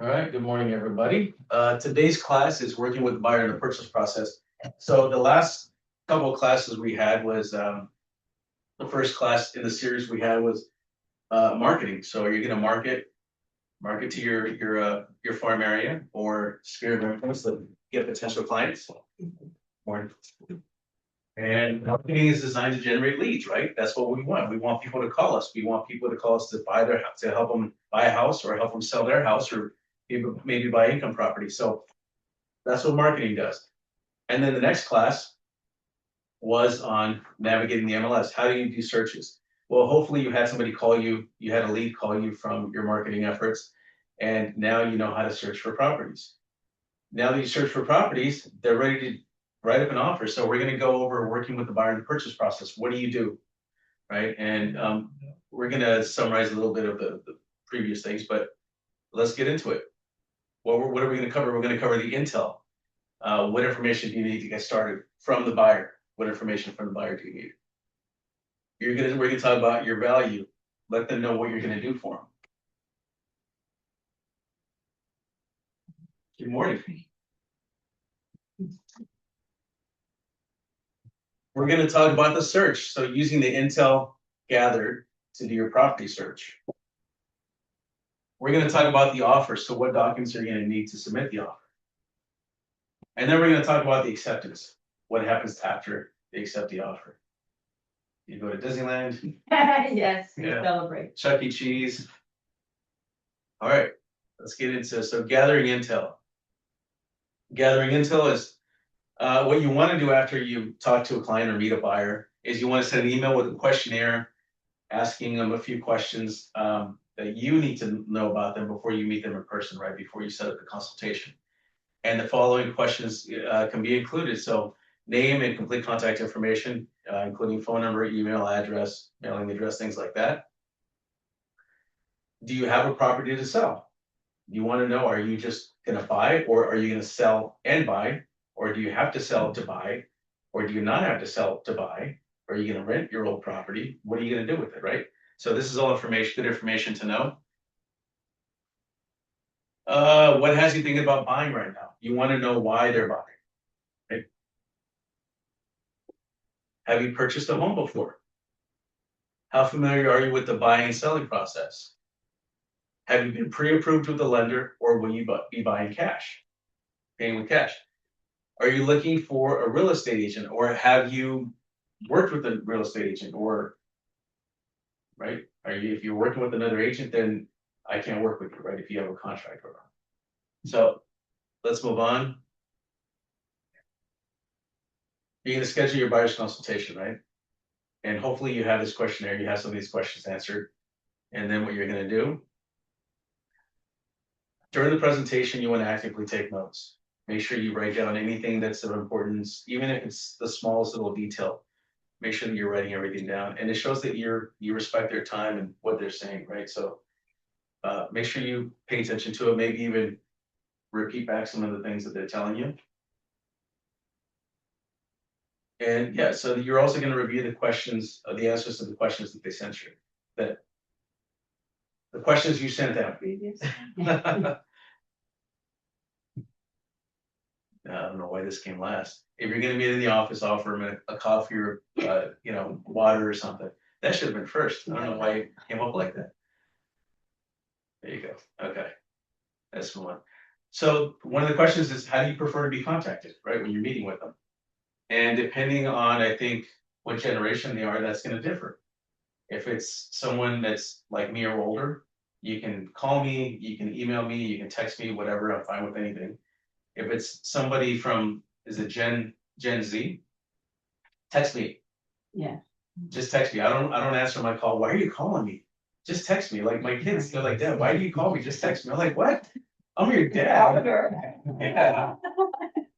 All right, good morning, everybody. Today's class is working with the buyer in the purchase process. So the last couple of classes we had was the first class in the series we had was marketing. So you're going to market to your farm area or sphere of influence to get potential clients. Or- And marketing is designed to generate leads, right? That's what we want. We want people to call us. We want people to call us to buy their house, to help them buy a house or help them sell their house or maybe buy income property. So that's what marketing does. And then the next class was on navigating the MLS. How do you do searches? Well, hopefully you had somebody call you, you had a lead call you from your marketing efforts, and now you know how to search for properties. Now that you search for properties, they're ready to write up an offer. So we're going to go over working with the buyer in the purchase process. What do you do, right? And we're going to summarize a little bit of the previous things, but let's get into it. What are we going to cover? We're going to cover the intel. What information do you need to get started from the buyer? What information from the buyer do you need? We're gonna talk about your value. Let them know what you're gonna do for them. Good morning. We're gonna talk about the search. So using the intel gathered to do your property search. We're gonna talk about the offer. So what documents are you gonna need to submit the offer? And then we're gonna talk about the acceptance. What happens after they accept the offer? You go to Disneyland. Yes, we Yeah. celebrate. Chuck E. Cheese. All right, let's get into so gathering intel. Gathering intel is what you want to do after you talk to a client or meet a buyer is you want to send an email with a questionnaire asking them a few questions that you need to know about them before you meet them in person, right? Before you set up the consultation. And the following questions can be included. So name and complete contact information, including phone number, email address, mailing address, things like that. Do you have a property to sell? You want to know, are you just going to buy or are you going to sell and buy? Or do you have to sell to buy? Or do you not have to sell to buy? Or are you going to rent your old property? What are you going to do with it, right? So this is all information, good information to know. What has you thinking about buying right now? You want to know why they're buying, right? Have you purchased a home before? How familiar are you with the buying and selling process? Have you been pre-approved with the lender or will you be buying cash, paying with cash? Are you looking for a real estate agent or have you worked with a real estate agent or, right? If you're working with another agent, then I can't work with you, right? If you have a contract with them. So let's move on. You're going to schedule your buyer's consultation, right? And hopefully you have this questionnaire, you have some of these questions answered. And then what you're going to do during the presentation, you want to actively take notes. Make sure you write down anything that's of importance, even if it's the smallest little detail. Make sure that you're writing everything down, and it shows that you respect their time and what they're saying, right? So make sure you pay attention to it. Maybe even repeat back some of the things that they're telling you. And yeah, so you're also going to review the questions, the answers to the questions that they sent you. That the questions you sent out. I don't know why this came last. If you're going to be in the office, offer them a coffee or water or something. That should have been first. I don't know why it came up like that. There you go. Okay, that's one. So one of the questions is, how do you prefer to be contacted, right, when you're meeting with them? And depending on, I think, what generation they are, that's going to differ. If it's someone that's like me or older, you can call me, you can email me, you can text me, whatever. I'm fine with anything. If it's somebody from, is it Gen Z? Text me. Yeah. Just text me. I don't answer my call. Why are you calling me? Just text me. Like my kids, they're like, Dad, why do you call me? Just text me. I'm like, what? I'm your dad. Yeah.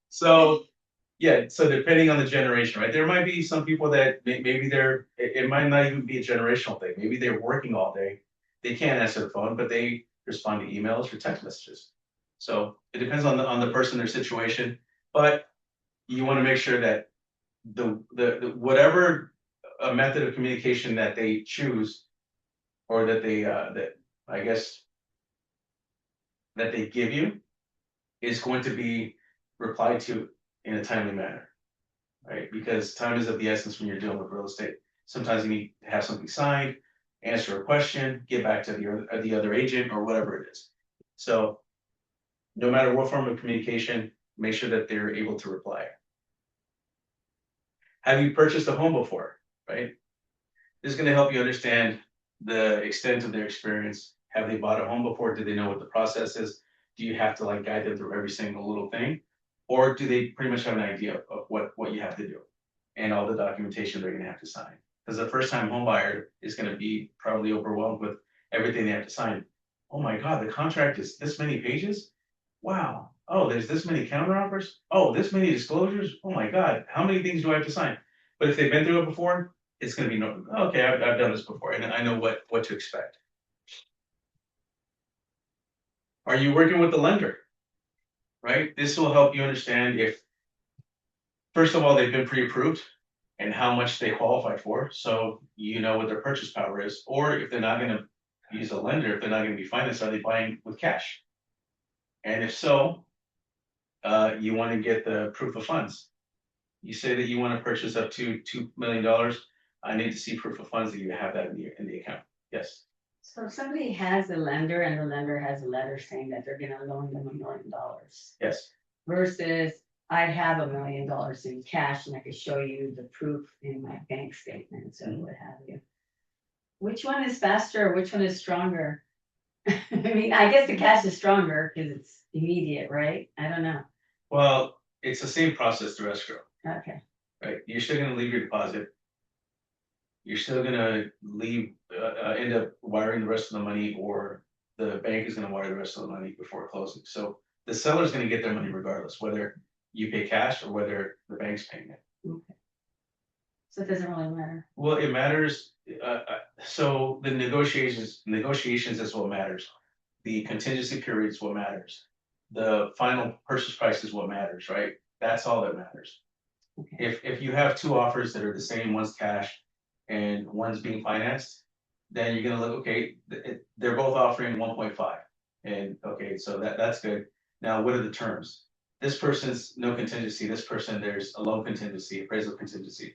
So yeah, so depending on the generation, right? There might be some people that maybe it might not even be a generational thing. Maybe they're working all day. They can't answer the phone, but they respond to emails or text messages. So it depends on the person, their situation, but you want to make sure that the whatever method of communication that they choose, or that they that I guess that they give you is going to be replied to in a timely manner, right? Because time is of the essence when you're dealing with real estate. Sometimes you need to have something signed, answer a question, get back to the other agent or whatever it is. So no matter what form of communication, make sure that they're able to reply. Have you purchased a home before, right? This is going to help you understand the extent of their experience. Have they bought a home before? Do they know what the process is? Do you have to like guide them through every single little thing? Or do they pretty much have an idea of what you have to do and all the documentation they're going to have to sign? Because the first time home buyer is going to be probably overwhelmed with everything they have to sign. Oh my God, the contract is this many pages? Wow. Oh, there's this many counteroffers? Oh, this many disclosures? Oh my God, how many things do I have to sign? But if they've been through it before, it's going to be no, okay, I've done this before and I know what to expect. Are you working with the lender? Right? This will help you understand if, first of all, they've been pre-approved and how much they qualify for. So you know what their purchase power is. Or if they're not going to use a lender, if they're not going to be financed, are they buying with cash? And if so, you want to get the proof of funds. You say that you want to purchase up to $2 million. I need to see proof of funds that you have that in the account. Yes. So if somebody has a lender and the lender has a letter saying that they're gonna loan them $1 million. Yes. Versus I have $1 million in cash and I can show you the proof in my bank statements and what have you. Which one is faster? Which one is stronger? I mean, I guess the cash is stronger because it's immediate, right? I don't know. Well, it's the same process through escrow. Okay. Right. You're still going to leave your deposit. You're still going to end up wiring the rest of the money, or the bank is going to wire the rest of the money before closing. So the seller's going to get their money regardless, whether you pay cash or whether the bank's paying it. Okay. So it doesn't really matter. Well, it matters. So the negotiations is what matters. The contingency period is what matters. The final purchase price is what matters, right? That's all that matters. Okay. If you have two offers that are the same, one's cash and one's being financed, then you're gonna look, okay, they're both offering 1.5. And okay, so that's good. Now, what are the terms? This person's no contingency. This person, there's a loan contingency, appraisal contingency.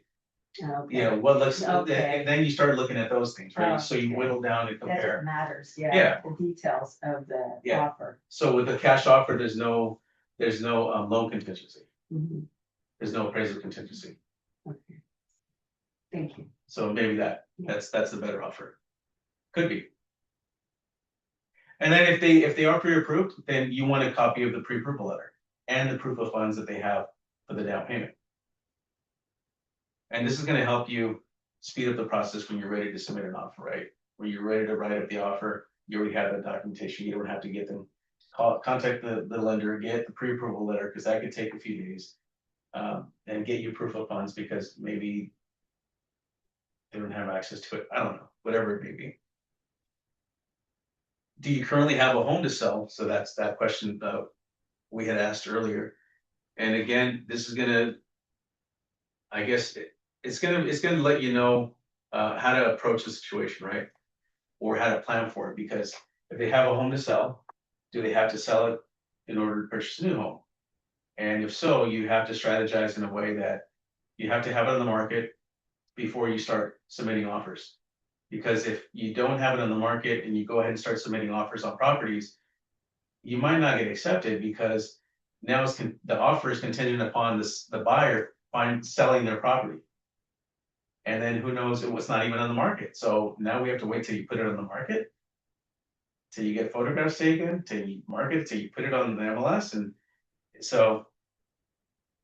Okay. You know, what looks, Okay. then you start looking at those things, right? So you Okay. whittle down and That's what compare. matters, yeah. Yeah. The details of the Yeah. offer. So with the cash offer, there's no loan contingency. Mhm. There's no appraisal contingency. Okay. Thank you. So maybe that's the better offer. Could be. And then if they are pre-approved, then you want a copy of the pre-approval letter and the proof of funds that they have for the down payment. And this is going to help you speed up the process when you're ready to submit an offer, right? When you're ready to write up the offer, you already have that documentation. You don't have to get them, contact the lender, get the pre-approval letter, because that could take a few days, and get you proof of funds because maybe they don't have access to it. I don't know, whatever it may be. Do you currently have a home to sell? So that's that question we had asked earlier. And again, this is gonna, I guess it's gonna let you know how to approach the situation, right? Or how to plan for it. Because if they have a home to sell, do they have to sell it in order to purchase a new home? And if so, you have to strategize in a way that you have to have it on the market before you start submitting offers. Because if you don't have it on the market and you go ahead and start submitting offers on properties, you might not get accepted because now the offer is contingent upon the buyer selling their property. And then who knows, it was not even on the market. So now we have to wait till you put it on the market, till you get photographs taken, till you market it, till you put it on the MLS. And so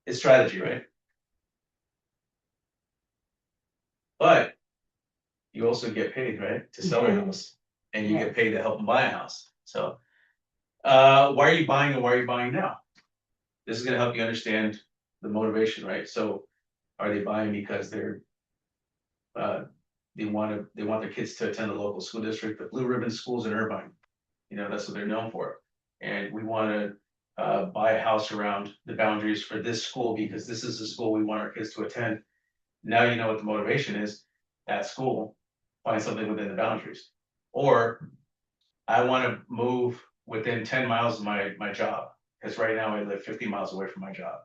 it's strategy, right? But you also get paid, right, to sell a house, and you get paid to help them buy a house. So why are you buying and why are you buying now? This is going to help you understand the motivation, right? So are they buying because they want their kids to attend the local school district, the Blue Ribbon schools in Irvine? You know, that's what they're known for. And we want to buy a house around the boundaries for this school because this is the school we want our kids to attend. Now you know what the motivation is at school. Find something within the boundaries. Or I want to move within 10 miles of my job, because right now I live 50 miles away from my job.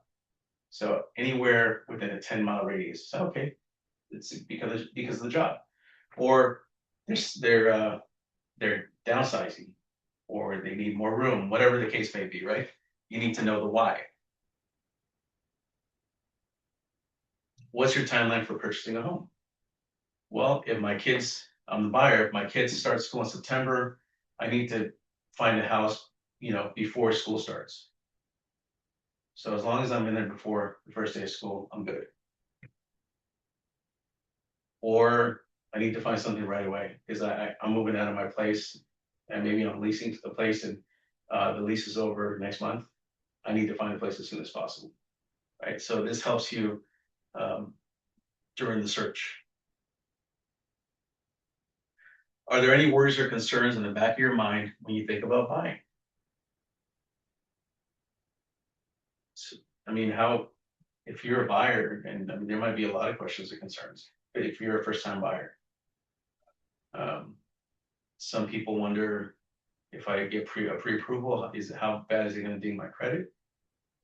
So anywhere within a 10-mile radius, so okay, it's because of the job, or they're downsizing, or they need more room, whatever the case may be, right? You need to know the why. What's your timeline for purchasing a home? Well, I'm the buyer, if my kids start school in September, I need to find a house, before school starts. So as long as I'm in there before the first day of school, I'm good. Or I need to find something right away because I'm moving out of my place and maybe I'm leasing to the place and the lease is over next month. I need to find a place as soon as possible, right? So this helps you during the search. Are there any worries or concerns in the back of your mind when you think about buying? I mean, if you're a buyer, and I mean, there might be a lot of questions or concerns, but if you're a first-time buyer, some people wonder if I get a pre-approval, how bad is it going to ding my credit,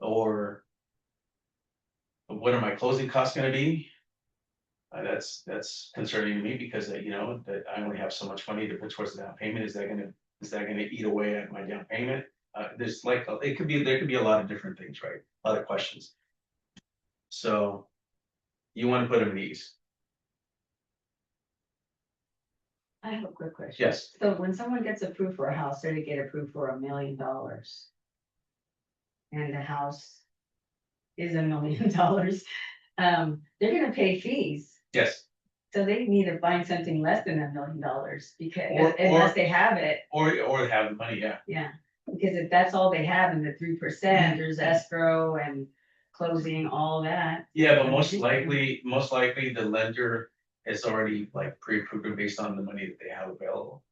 or what are my closing costs going to be? That's concerning to me because that I only have so much money to put towards the down payment. Is that going to eat away at my down payment? There's like there could be a lot of different things, right? A lot of questions. So you want to put them at ease. I have a quick question. Yes. So when someone gets approved for a house, say they get approved for $1 million. And the house is $1 million, they're gonna pay fees. Yes. So they need to find something less than $1 million because Or unless they have it. Or have the money, yeah. Yeah, because if that's all they have in the 3%, there's escrow and closing, all that. Yeah, but most likely the lender is already like pre-approved based on the money that they have available.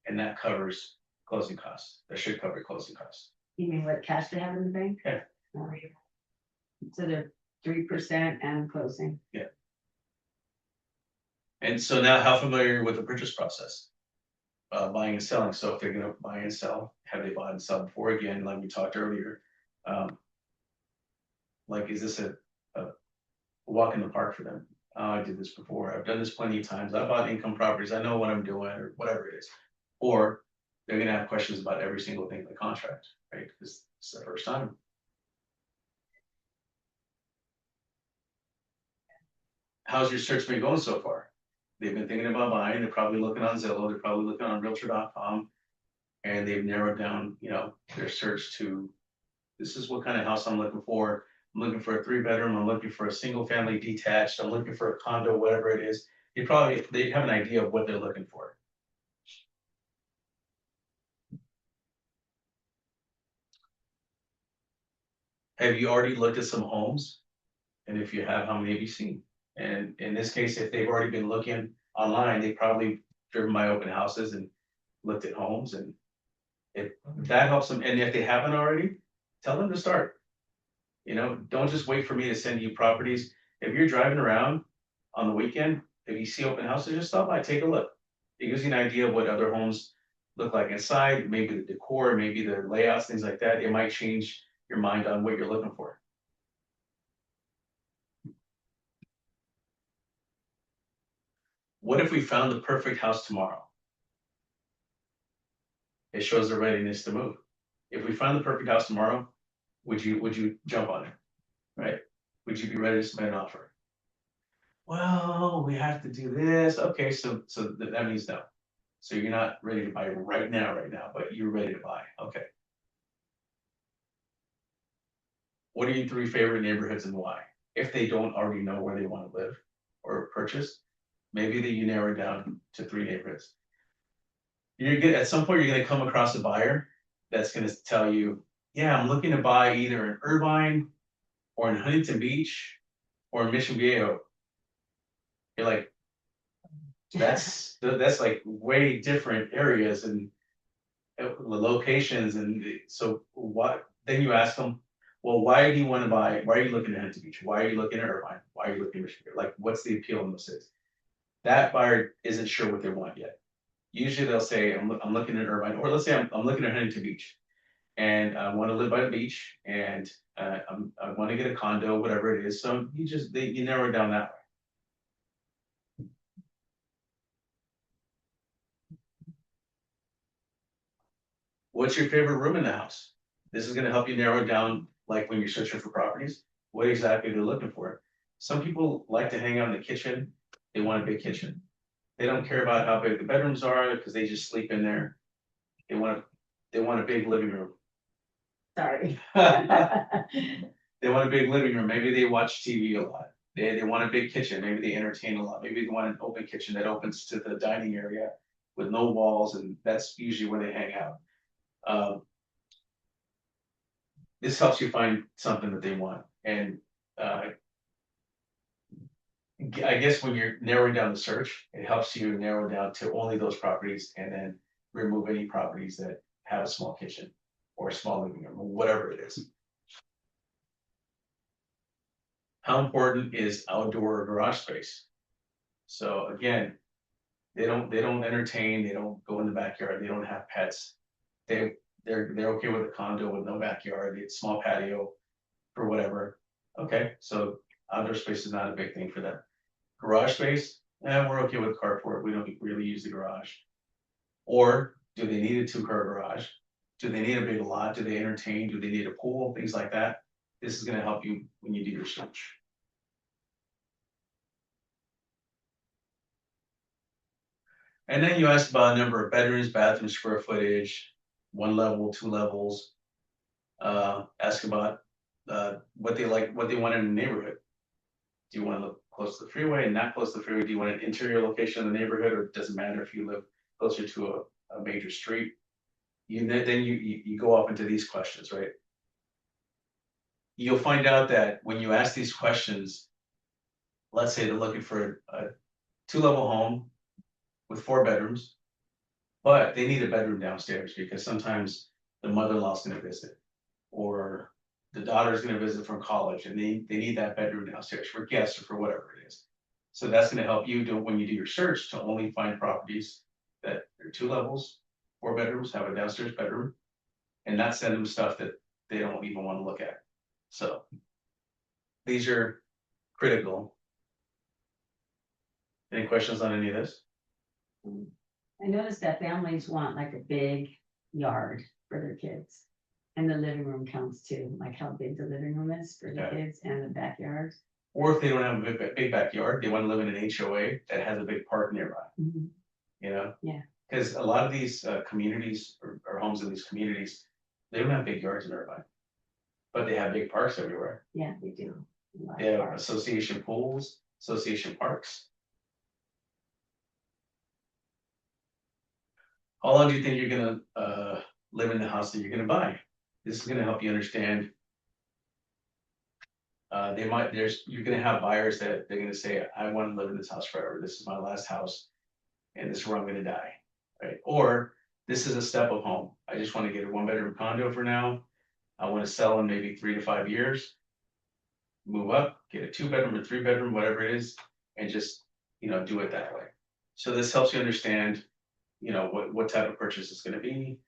And that covers closing costs. That should cover closing costs. You mean what cash they have in the bank? Yeah. Oh, yeah. So they're 3% and closing. Yeah. And so now, how familiar are you with the purchase process? Buying and selling. So if they're going to buy and sell, have they bought and sold before? Again, like we talked earlier, like is this a walk in the park for them? I did this before. I've done this plenty of times. I bought income properties. I know what I'm doing, or whatever it is. Or they're going to have questions about every single thing in the contract, right? Because it's the first time. How's your search been going so far? They've been thinking about buying. They're probably looking on Zillow. They're probably looking on Realtor.com, and they've narrowed down, their search to, this is what kind of house I'm looking for. I'm looking for a 3-bedroom. I'm looking for a single-family detached. I'm looking for a condo, whatever it is. They have an idea of what they're looking for. Have you already looked at some homes? And if you have, how many have you seen? And in this case, if they've already been looking online, they've probably driven by open houses and looked at homes. And if that helps them, and if they haven't already, tell them to start. Don't just wait for me to send you properties. If you're driving around on the weekend, if you see open houses, just stop by, take a look. It gives you an idea of what other homes look like inside, maybe the decor, maybe the layouts, things like that. It might change your mind on what you're looking for. What if we found the perfect house tomorrow? It shows the readiness to move. If we found the perfect house tomorrow, would you jump on it? Right? Would you be ready to submit an offer? Well, we have to do this. Okay, so that means no. So you're not ready to buy right now, but you're ready to buy. Okay. What are your 3 favorite neighborhoods and why? If they don't already know where they want to live or purchase, maybe you narrow it down to 3 neighborhoods. At some point, you're going to come across a buyer that's going to tell you, yeah, I'm looking to buy either in Irvine or in Huntington Beach or in Mission Viejo. You're like, that's like way different areas and the locations. And so what, then you ask them, well, why do you want to buy? Why are you looking at Huntington Beach? Why are you looking at Irvine? Why are you looking at Mission Viejo? Like, what's the appeal in those cities? That buyer isn't sure what they want yet. usually they'll say, I'm looking at Irvine, or let's say I'm looking at Huntington Beach, and I want to live by the beach, and I want to get a condo, whatever it is. So you narrow it down that way. What's your favorite room in the house? This is going to help you narrow it down, like when you're searching for properties, what exactly they're looking for. Some people like to hang out in the kitchen. They want a big kitchen. They don't care about how big the bedrooms are because they just sleep in there. They want a big living room. Sorry. They want a big living room. Maybe they watch TV a lot. They want a big kitchen. Maybe they entertain a lot. Maybe they want an open kitchen that opens to the dining area with no walls, and that's usually where they hang out. This helps you find something that they want. And I guess when you're narrowing down the search, it helps you narrow down to only those properties and then remove any properties that have a small kitchen or a small living room or whatever it is. How important is outdoor garage space? So again, they don't entertain, they don't go in the backyard, they don't have pets. They're okay with a condo with no backyard, it's small patio for whatever. Okay, so outdoor space is not a big thing for them. Garage space, we're okay with carport. We don't really use the garage. Or do they need a 2-car garage? Do they need a big lot? Do they entertain? Do they need a pool? Things like that. This is going to help you when you do your search. And then you asked about a number of bedrooms, bathrooms, square footage, 1 level, 2 levels. Ask about what they like, what they want in the neighborhood. Do you want to live close to the freeway and not close to the freeway? Do you want an interior location in the neighborhood, or does it matter if you live closer to a major street? Then you go off into these questions, right? You'll find out that when you ask these questions, let's say they're looking for a 2-level home with 4 bedrooms, but they need a bedroom downstairs because sometimes the mother-in-law's going to visit, or the daughter's going to visit from college, and they need that bedroom downstairs for guests or for whatever it is. So that's going to help you when you do your search to only find properties that are 2 levels, 4 bedrooms, have a downstairs bedroom, and not send them stuff that they don't even want to look at. So these are critical. Any questions on any of this? I noticed that families want like a big yard for their kids. And the living room counts too, like how big the living room is for the kids and the backyard. Or if they don't have a big backyard, they want to live in an HOA that has a big park nearby. Mhm. You know? Yeah. Because a lot of these communities or homes in these communities, they don't have big yards in Irvine, but they have big parks everywhere. Yeah, they do. They have association pools, association parks. How long do you think you're gonna live in the house that you're gonna buy? This is gonna help you understand. You're gonna have buyers that they're gonna say, I want to live in this house forever. This is my last house, and this is where I'm gonna die, right? Or this is a step-up home. I just want to get a 1-bedroom condo for now. I want to sell in maybe 3 to 5 years, move up, get a 2-bedroom or 3-bedroom, whatever it is, and just do it that way. So this helps you understand, what type of purchase it's going to be.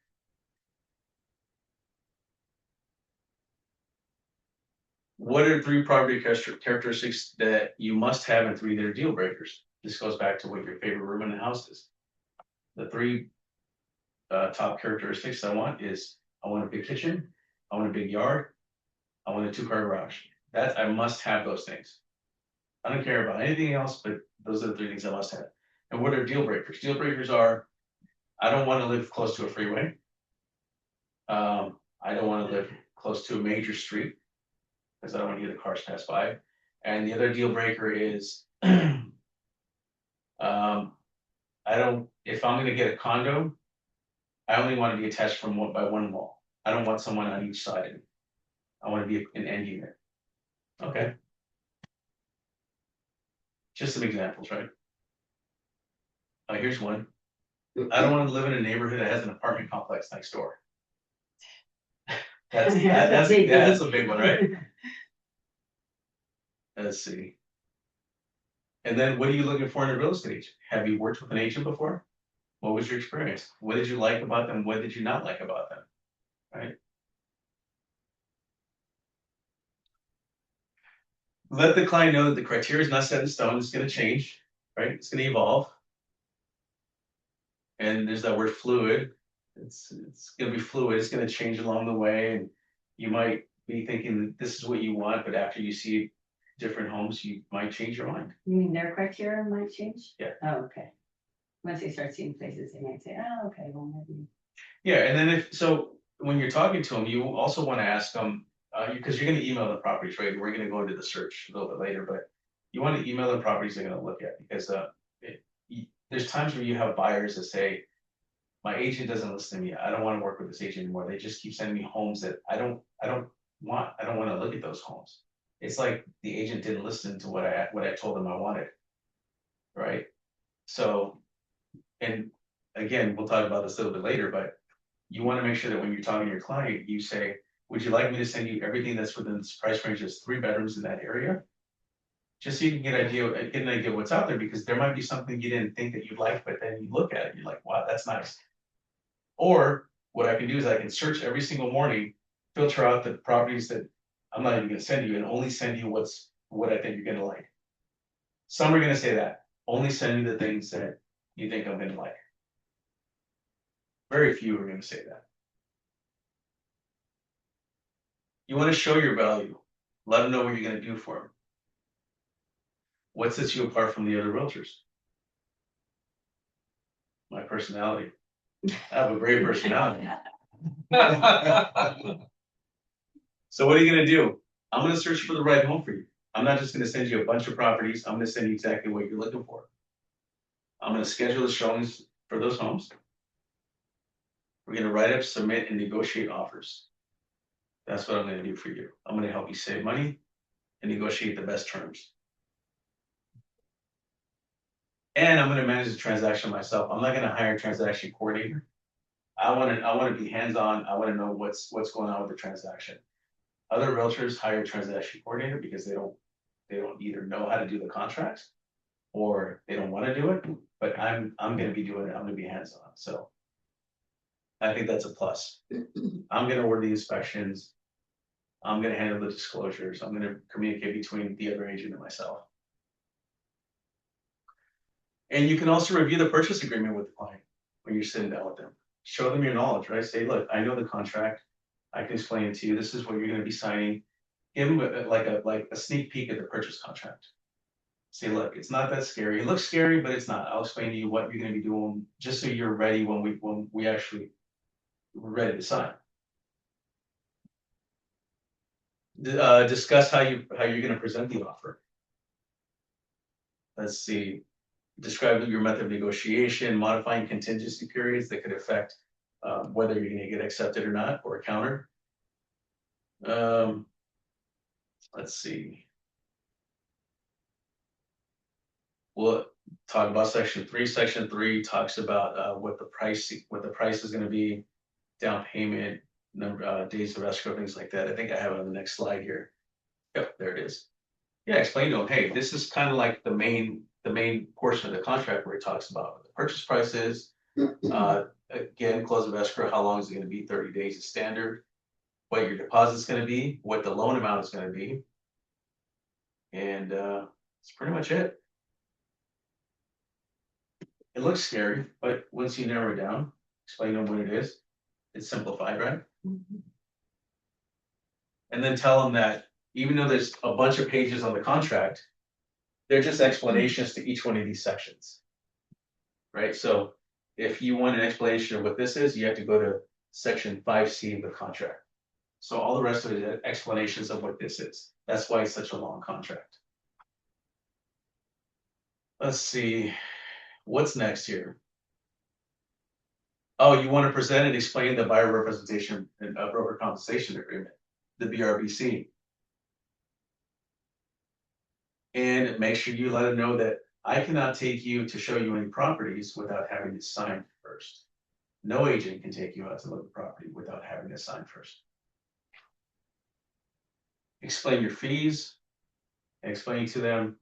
What are 3 property characteristics that you must have and 3 that are deal breakers? This goes back to what your favorite room in the house is. The 3 top characteristics I want is I want a big kitchen, I want a big yard, I want a 2-car garage. That I must have those things. I don't care about anything else, but those are the 3 things I must have. And what are deal breakers? Deal breakers are, I don't want to live close to a freeway. I don't want to live close to a major street because I don't want to hear the cars pass by. And the other deal breaker is, if I'm going to get a condo, I only want to be attached by one wall. I don't want someone on each side of me. I want to be an end unit. Okay. Just some examples, right? Here's one. I don't want to live in a neighborhood that has an apartment complex next door. That's a big one, right? Let's see. And then what are you looking for in a real estate agent? Have you worked with an agent before? What was your experience? What did you like about them? What did you not like about them? Right? Let the client know that the criteria is not set in stone. It's going to change, right? It's going to evolve. And there's that word fluid. It's going to be fluid. It's going to change along the way, and you might be thinking that this is what you want, but after you see different homes, you might change your mind. You mean their criteria might change? Yeah. Oh, okay. Once they start seeing places, they might say, oh, okay, well, maybe. Yeah, and then if so, when you're talking to them, you also want to ask them because you're going to email the properties, right? We're going to go into the search a little bit later, but you want to email the properties they're going to look at because there's times where you have buyers that say, my agent doesn't listen to me. I don't want to work with this agent anymore. They just keep sending me homes that I don't want. I don't want to look at those homes. It's like the agent didn't listen to what I told them I wanted. Right. So, and again, we'll talk about this a little bit later, but you want to make sure that when you're talking to your client, you say, would you like me to send you everything that's within this price range? There's 3 bedrooms in that area. Just so you can get an idea of what's out there, because there might be something you didn't think that you'd like, but then you look at it, you're like, wow, that's nice. Or what I can do is I can search every single morning, filter out the properties that I'm not even gonna send you and only send you what I think you're gonna like. Some are gonna say that, only send you the things that you think I'm gonna like. Very few are gonna say that. You wanna show your value. Let them know what you're gonna do for them. What sets you apart from the other realtors? My personality. I have a great personality. So what are you gonna do? I'm gonna search for the right home for you. I'm not just gonna send you a bunch of properties. I'm gonna send you exactly what you're looking for. I'm gonna schedule the showings for those homes. We're gonna write up, submit, and negotiate offers. That's what I'm gonna do for you. I'm gonna help you save money and negotiate the best terms. And I'm gonna manage the transaction myself. I'm not gonna hire a transaction coordinator. I wanna be hands-on. I wanna know what's going on with the transaction. Other realtors hire a transaction coordinator because they don't either know how to do the contracts or they don't want to do it. But I'm going to be doing it. I'm going to be hands-on. So I think that's a plus. I'm going to order the inspections. I'm going to handle the disclosures. I'm going to communicate between the other agent and myself. And you can also review the purchase agreement with the client when you're sitting down with them. Show them your knowledge, right? Say, look, I know the contract. I can explain it to you. This is what you're going to be signing. Give them like a sneak peek at the purchase contract. Say, look, it's not that scary. It looks scary, but it's not. I'll explain to you what you're going to be doing, just so you're ready when we actually we're ready to sign. Discuss how you're going to present the offer. Let's see. Describe your method of negotiation, modifying contingency periods that could affect whether you're going to get accepted or not, or countered. Let's see. We'll talk about section 3. Section 3 talks about what the price is going to be, down payment, number days of escrow, things like that. I think I have it on the next slide here. Yep, there it is. Yeah, explain to them, hey, this is kind of like the main portion of the contract where it talks about what the purchase price is. Again, close of escrow, how long is it going to be? 30 days is standard. What your deposit is going to be, what the loan amount is going to be, and that's pretty much it. It looks scary, but once you narrow it down, explain to them what it is, it's simplified, right? Mhm. And then tell them that even though there's a bunch of pages on the contract, they're just explanations to each one of these sections, right? So if you want an explanation of what this is, you have to go to section 5C of the contract. So all the rest of it is explanations of what this is. That's why it's such a long contract. Let's see, what's next here? Oh, you want to present and explain the buyer representation and broker compensation agreement, the BRBC. And make sure you let them know that I cannot take you to show you any properties without having it signed first. No agent can take you out to look at the property without having it signed first. Explain your fees. Explain to them,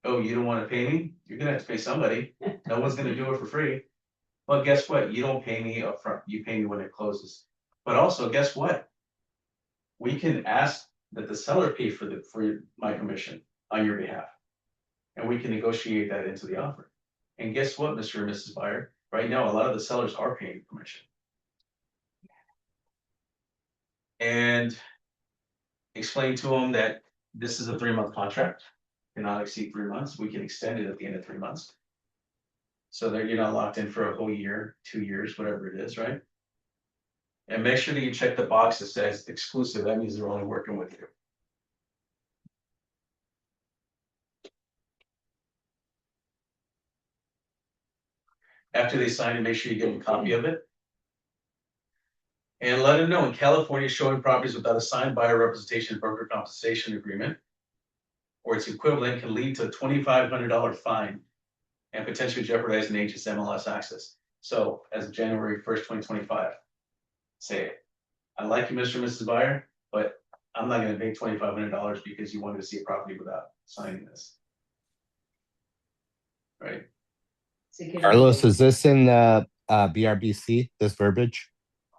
oh, you don't want to pay me? You're going to have to pay somebody. No one's going to do it for free. Well, guess what? You don't pay me upfront. You pay me when it closes. But also, guess what? We can ask that the seller pay for my commission on your behalf. And we can negotiate that into the offer. And guess what, Mr. and Mrs. Buyer? Right now, a lot of the sellers are paying commission. And explain to them that this is a 3-month contract, cannot exceed 3 months. We can extend it at the end of 3 months. So that you're not locked in for a whole year, 2 years, whatever it is, right? And make sure that you check the box that says exclusive. That means they're only working with you. After they sign it, make sure you give them a copy of it. And let them know in California, showing properties without a signed buyer representation broker compensation agreement or its equivalent can lead to a $2,500 fine and potentially jeopardize an agent's MLS access. So as of January 1st, 2025, say, I like you, Mr. and Mrs. Buyer, but I'm not going to pay $2,500 because you wanted to see a property without signing this. Right? Carlos, is this in the BRBC, this verbiage?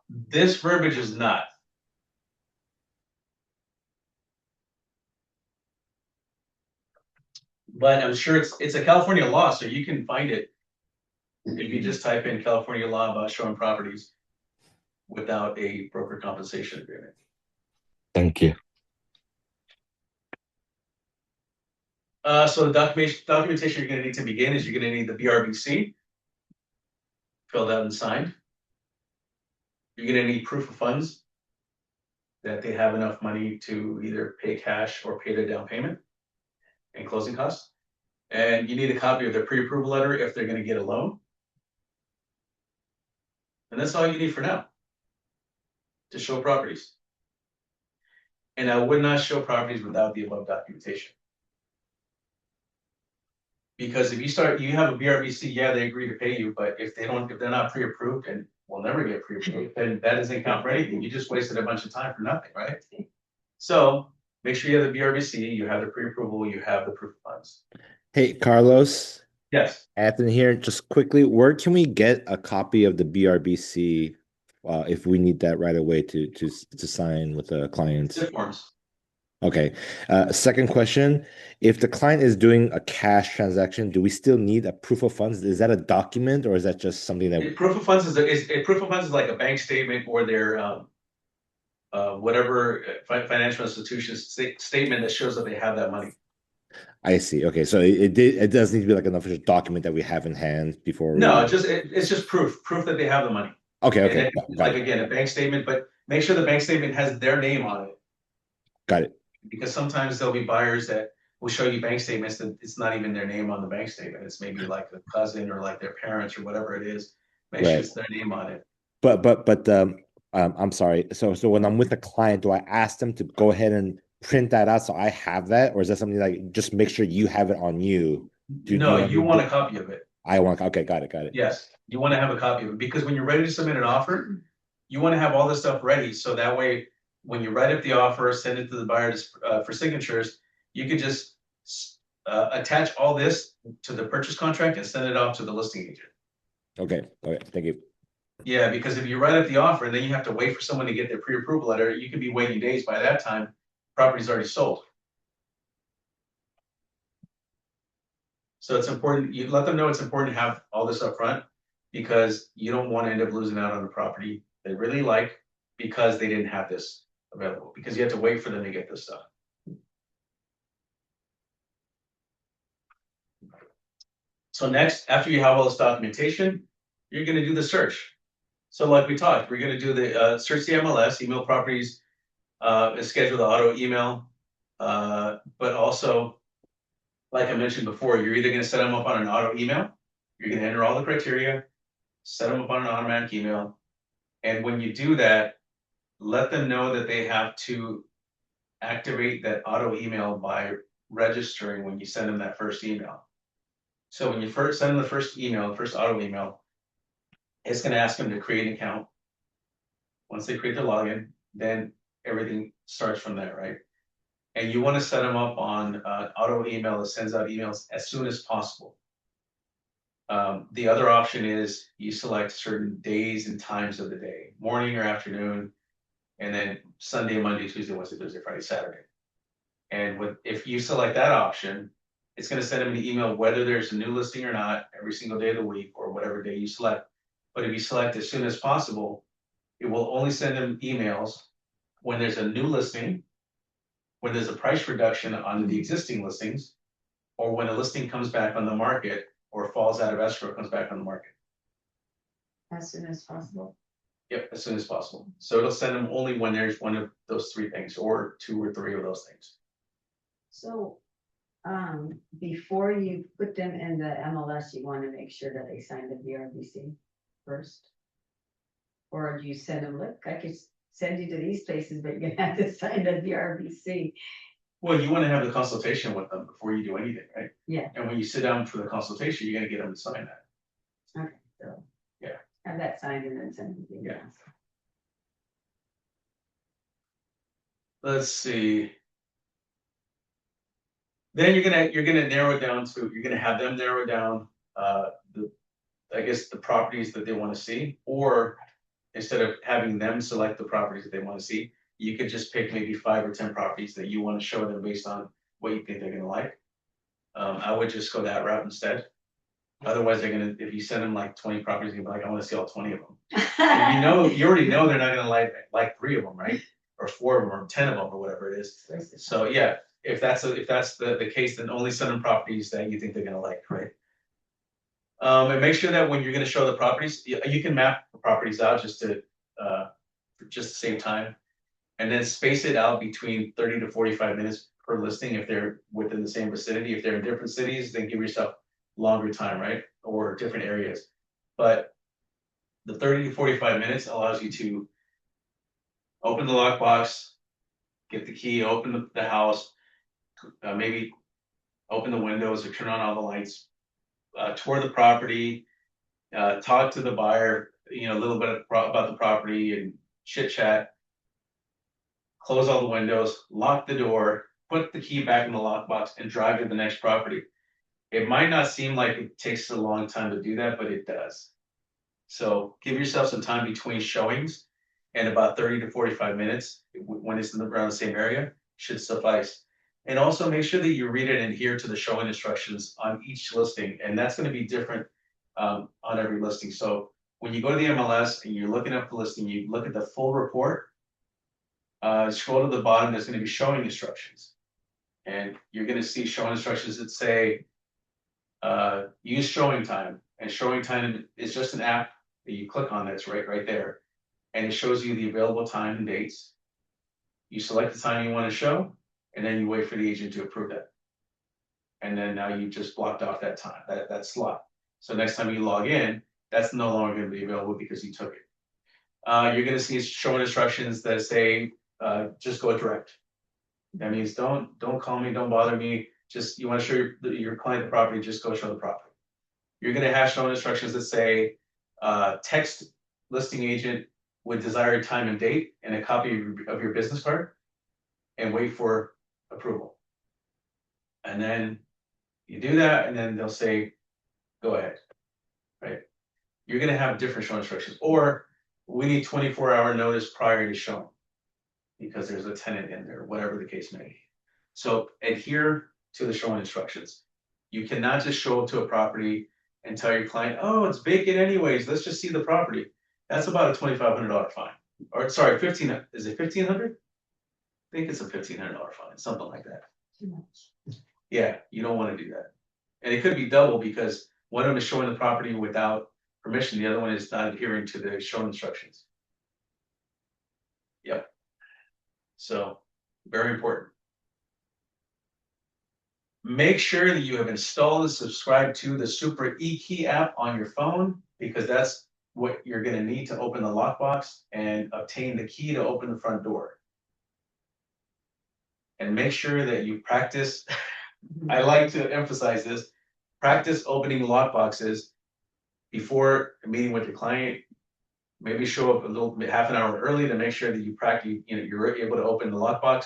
This verbiage is not. But I'm sure it's a California law, so you can find it if you just type in California law about showing properties without a broker compensation agreement. Thank you. So the documentation you're going to need to begin is you're going to need the BRBC filled out and signed. You're going to need proof of funds that they have enough money to either pay cash or pay their down payment and closing costs. And you need a copy of their pre-approval letter if they're going to get a loan. And that's all you need for now to show properties. And I would not show properties without the above documentation. Because if you have a BRBC, yeah, they agree to pay you, but if they're not pre-approved and will never get pre-approved, then that doesn't count for anything. You just wasted a bunch of time for nothing, right? So make sure you have the BRBC, you have the pre-approval, you have the proof of funds. Hey, Carlos. Yes. Anthony here. Just quickly, where can we get a copy of the BRBC if we need that right away to sign with the client? Zip forms. Okay. Second question. If the client is doing a cash transaction, do we still need a proof of funds? Is that a document or is that just something that Proof of funds is like a bank statement or their whatever financial institution statement that shows that they have that money. I see. Okay, so it does need to be like an official document that we have in hand before. No, it's just proof that they have the money. Okay. Like again, a bank statement, but make sure the bank statement has their name on it. Got it. Because sometimes there'll be buyers that will show you bank statements that it's not even their name on the bank statement. It's maybe like a cousin or like their parents or whatever it is. Make sure it's their name on it. But I'm sorry. So when I'm with a client, do I ask them to go ahead and print that out so I have that, or is that something like just make sure you have it on you? No, you want a copy of it. I want. Okay, got it. Yes, you want to have a copy of it because when you're ready to submit an offer, you want to have all this stuff ready so that way when you write up the offer, send it to the buyer for signatures, you could just attach all this to the purchase contract and send it off to the listing agent. Okay, thank you. Yeah, because if you write up the offer and then you have to wait for someone to get their pre-approval letter, you could be waiting days. By that time, property's already sold. So it's important, you let them know it's important to have all this up front because you don't want to end up losing out on the property they really like because they didn't have this available, because you have to wait for them to get this stuff. So next, after you have all this documentation, you're going to do the search. So like we talked, we're going to do the search the MLS, email properties, schedule the auto email, but also, like I mentioned before, you're either going to set them up on an auto email, you're going to enter all the criteria, set them up on an automatic email, and when you do that, let them know that they have to activate that auto email by registering when you send them that first email. So when you first send them the first email, the first auto email, it's going to ask them to create an account. Once they create their login, then everything starts from there, right? And you want to set them up on auto email that sends out emails as soon as possible. The other option is you select certain days and times of the day, morning or afternoon, and then Sunday, Monday, Tuesday, Wednesday, Thursday, Friday, Saturday. And if you select that option, it's going to send them an email whether there's a new listing or not every single day of the week or whatever day you select. But if you select as soon as possible, it will only send them emails when there's a new listing, when there's a price reduction on the existing listings, or when a listing comes back on the market or falls out of escrow, comes back on the market. As soon as possible. Yep, as soon as possible. So it'll send them only when there's one of those three things, or two or three of those things. So, before you put them in the MLS, you want to make sure that they sign the BRBC first? Or do you send them, look, I could send you to these places, but you're gonna have to sign the BRBC? Well, you want to have the consultation with them before you do anything, right? Yeah. And when you sit down for the consultation, you're gonna get them to sign that. Okay, so. Yeah. Have that signed and then send it. Yeah. Let's see. Then you're gonna narrow it down to, you're gonna have them narrow down I guess the properties that they want to see, or instead of having them select the properties that they want to see, you could just pick maybe 5 or 10 properties that you want to show them based on what you think they're gonna like. I would just go that route instead. Otherwise, if you send them like 20 properties, you're like, I want to see all 20 of them. And you already know they're not gonna like 3 of them, right? Or 4 of them, or 10 of them, or whatever it is. So yeah, if that's the case, then only send them properties that you think they're gonna like, right? And make sure that when you're gonna show the properties, you can map the properties out just to save time. And then space it out between 30 to 45 minutes per listing if they're within the same vicinity. If they're in different cities, then give yourself longer time, right? Or different areas. But the 30 to 45 minutes allows you to open the lockbox, get the key, open the house, maybe open the windows or turn on all the lights, tour the property, talk to the buyer, a little bit about the property and chit chat, close all the windows, lock the door, put the key back in the lockbox, and drive to the next property. It might not seem like it takes a long time to do that, but it does. So give yourself some time between showings, and about 30 to 45 minutes when it's around the same area should suffice. And also make sure that you read and adhere to the showing instructions on each listing, and that's going to be different on every listing. So when you go to the MLS and you're looking up the listing, you look at the full report, scroll to the bottom, there's going to be showing instructions. And you're going to see showing instructions that say, use showing time. And showing time is just an app that you click on that's right there. And it shows you the available time and dates. You select the time you want to show, and then you wait for the agent to approve it. And then now you just blocked off that time, that slot. So next time you log in, that's no longer going to be available because you took it. You're going to see showing instructions that say, just go direct. That means don't call me, don't bother me. Just, you want to show your client the property, just go show the property. You're going to have showing instructions that say, text listing agent with desired time and date and a copy of your business card, and wait for approval. And then you do that, and then they'll say, go ahead, right? You're going to have different showing instructions, or we need 24-hour notice prior to showing because there's a tenant in there, whatever the case may be. So adhere to the showing instructions. You cannot just show up to a property and tell your client, oh, it's vacant anyways, let's just see the property. That's about a $2,500 fine. Or sorry, is it $1,500? I think it's a $1,500 fine, something like that. Too much. Yeah, you don't want to do that. And it could be double because one of them is showing the property without permission, the other one is not adhering to the showing instructions. Yep. So, very important. Make sure that you have installed and subscribed to the Super eKey app on your phone, because that's what you're going to need to open the lockbox and obtain the key to open the front door. And make sure that you practice. I like to emphasize this. Practice opening lockboxes before a meeting with your client. Maybe show up a little bit, half an hour early, to make sure that you practice, you're able to open the lockbox,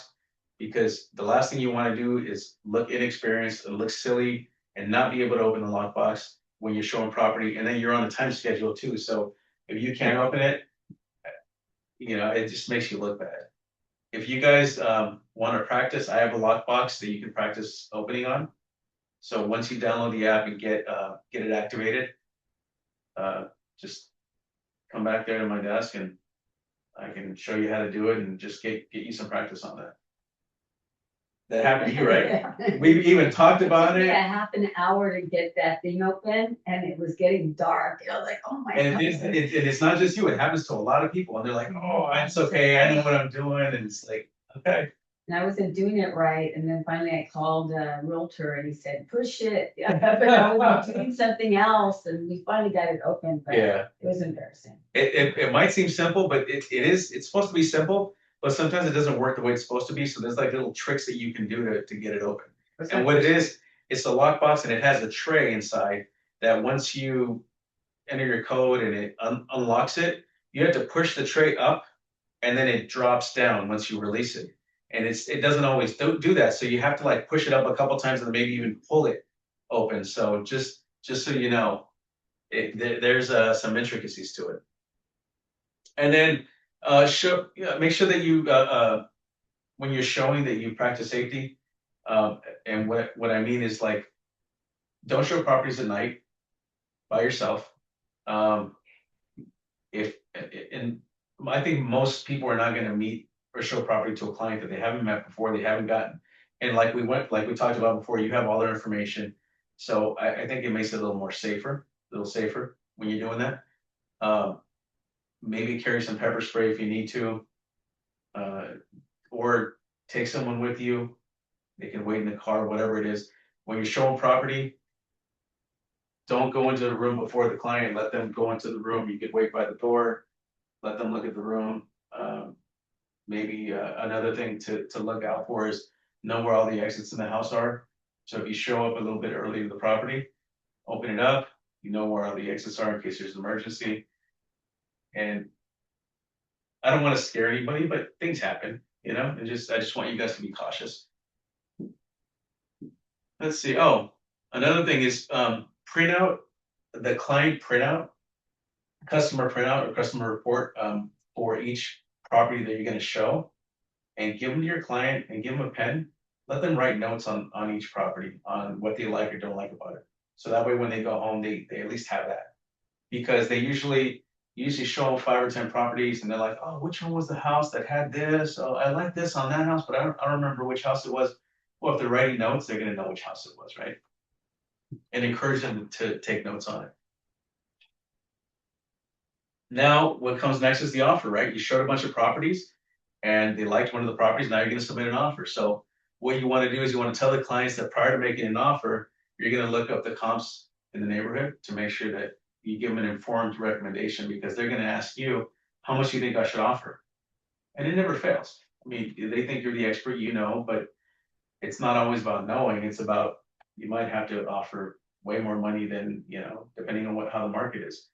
because the last thing you want to do is look inexperienced and look silly and not be able to open the lockbox. when you're showing property, and then you're on a time schedule too, so if you can't open it, it just makes you look bad. If you guys want to practice, I have a lockbox that you can practice opening on. So once you download the app and get it activated, just come back there to my desk and I can show you how to do it and just get you some practice on that. That happened to you, right? We've even talked about it. Yeah, half an hour to get that thing open, and it was getting dark. I was like, oh my And God. it's not just you, it happens to a lot of people, and they're like, oh, it's okay, I know what I'm doing, and it's like, okay. And I wasn't doing it right, and then finally I called a realtor and he said, push it. But I was doing something else, and we finally got it open, but Yeah. it was embarrassing. It might seem simple, but it's supposed to be simple, but sometimes it doesn't work the way it's supposed to be, so there's like little tricks that you can do to get it open. And what it is, it's a lockbox and it has a tray inside that once you enter your code and it unlocks it, you have to push the tray up and then it drops down once you release it. And it doesn't always do that, so you have to like push it up a couple times and then maybe even pull it open. So just so you know, there's some intricacies to it. And then make sure that you when you're showing that you practice safety. And what I mean is like, don't show properties at night by yourself. And I think most people are not going to meet or show property to a client that they haven't met before, they haven't gotten. And like we talked about before, you have all their information. So I think it makes it a little safer when you're doing that. Maybe carry some pepper spray if you need to, or take someone with you. They can wait in the car, whatever it is. When you're showing property, don't go into the room before the client. Let them go into the room. You could wait by the door, let them look at the room. Maybe another thing to look out for is know where all the exits in the house are. So if you show up a little bit early to the property, open it up, you know where all the exits are in case there's an emergency. And I don't want to scare anybody, but things happen, I just want you guys to be cautious. Let's see. Oh, another thing is print out the client printout, customer printout or customer report for each property that you're going to show, and give them to your client and give them a pen. Let them write notes on each property on what they like or don't like about it. So that way when they go home, they at least have that. Because they usually show them 5 or 10 properties and they're like, oh, which one was the house that had this? Oh, I like this on that house, but I don't remember which house it was. Well, if they're writing notes, they're going to know which house it was, right? And encourage them to take notes on it. Now, what comes next is the offer, right? You showed a bunch of properties and they liked one of the properties. Now you're going to submit an offer. So what you want to do is you want to tell the clients that prior to making an offer, you're going to look up the comps in the neighborhood to make sure that you give them an informed recommendation, because they're going to ask you, how much do you think I should offer? And it never fails. I mean, they think you're the expert, but it's not always about knowing. It's about, you might have to offer way more money than, depending on how the market is.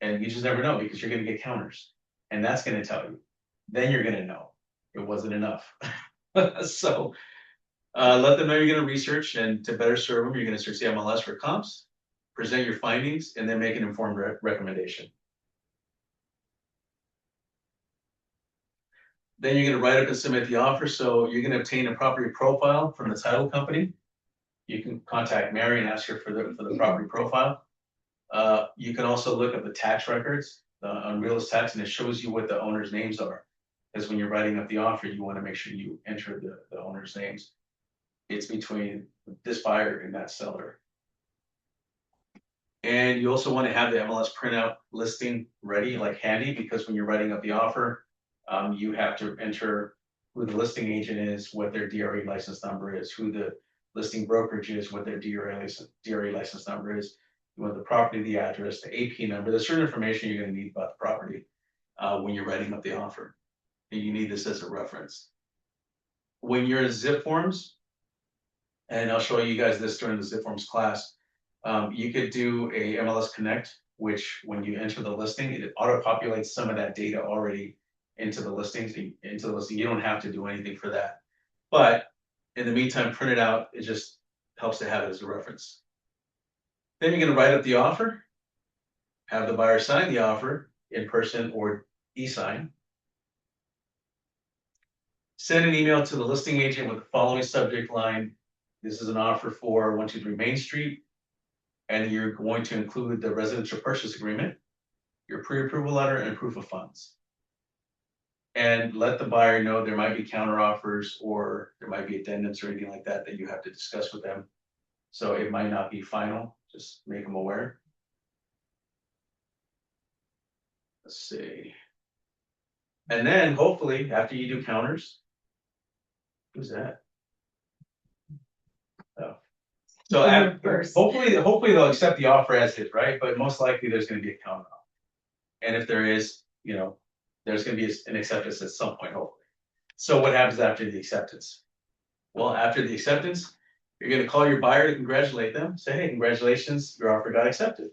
And you just never know, because you're going to get counters. And that's going to tell you. Then you're going to know it wasn't enough. So let them know you're going to research, and to better serve them, you're going to search the MLS for comps, present your findings, and then make an informed recommendation. Then you're going to write up and submit the offer. So you're going to obtain a property profile from the title company. You can contact Mary and ask her for the property profile. You can also look at the tax records on real estate tax, and it shows you what the owner's names are. Because when you're writing up the offer, you want to make sure you enter the owner's names. It's between this buyer and that seller. And you also want to have the MLS printout listing ready, like handy, because when you're writing up the offer, you have to enter who the listing agent is, what their DRE license number is, who the listing brokerage is, what their DRE license number is. You want the property, the address, the AP number. There's certain information you're going to need about the property when you're writing up the offer. And you need this as a reference. When you're in zip forms, and I'll show you guys this during the zip forms class, you could do a MLS Connect, which when you enter the listing, it auto-populates some of that data already into the listings. You don't have to do anything for that. But in the meantime, print it out. It just helps to have it as a reference. Then you're gonna write up the offer, have the buyer sign the offer in person or e-sign. Send an email to the listing agent with the following subject line. This is an offer for 123 Main Street. And you're going to include the residential purchase agreement, your pre-approval letter, and proof of funds. And let the buyer know there might be counter offers or there might be addendums or anything like that that you have to discuss with them. So it might not be final, just make them aware. Let's see. And then hopefully after you do counters, who's that? Oh. So hopefully they'll accept the offer as is, right? But most likely there's going to be a counter offer. And if there is, there's going to be an acceptance at some point, hopefully. So what happens after the acceptance? Well, after the acceptance, you're going to call your buyer to congratulate them. Say, hey, congratulations, your offer got accepted.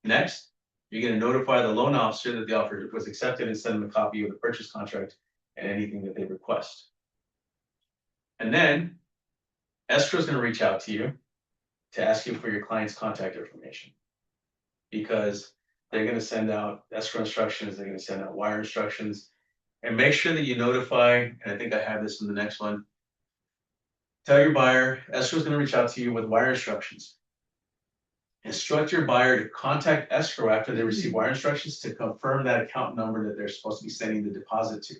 Next, you're going to notify the loan officer that the offer was accepted and send them a copy of the purchase contract and anything that they request. And then escrow is going to reach out to you to ask you for your client's contact information, because they're going to send out escrow instructions, they're going to send out wire instructions, and make sure that you notify, and I think I have this in the next one, tell your buyer, escrow is going to reach out to you with wire instructions. Instruct your buyer to contact escrow after they receive wire instructions to confirm that account number that they're supposed to be sending the deposit to.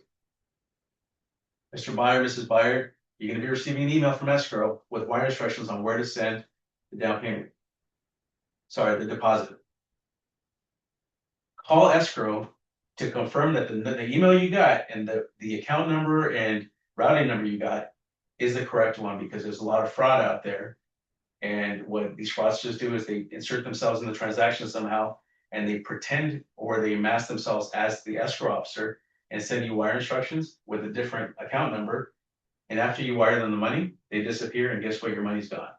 Mr. Buyer, Mrs. Buyer, you're going to be receiving an email from escrow with wire instructions on where to send the down payment. Sorry, the deposit. Call escrow to confirm that the email you got and the account number and routing number you got is the correct one, because there's a lot of fraud out there. And what these fraudsters do is they insert themselves in the transaction somehow, and they pretend or they mask themselves as the escrow officer and send you wire instructions with a different account number. And after you wire them the money, they disappear, and guess what? Your money's gone.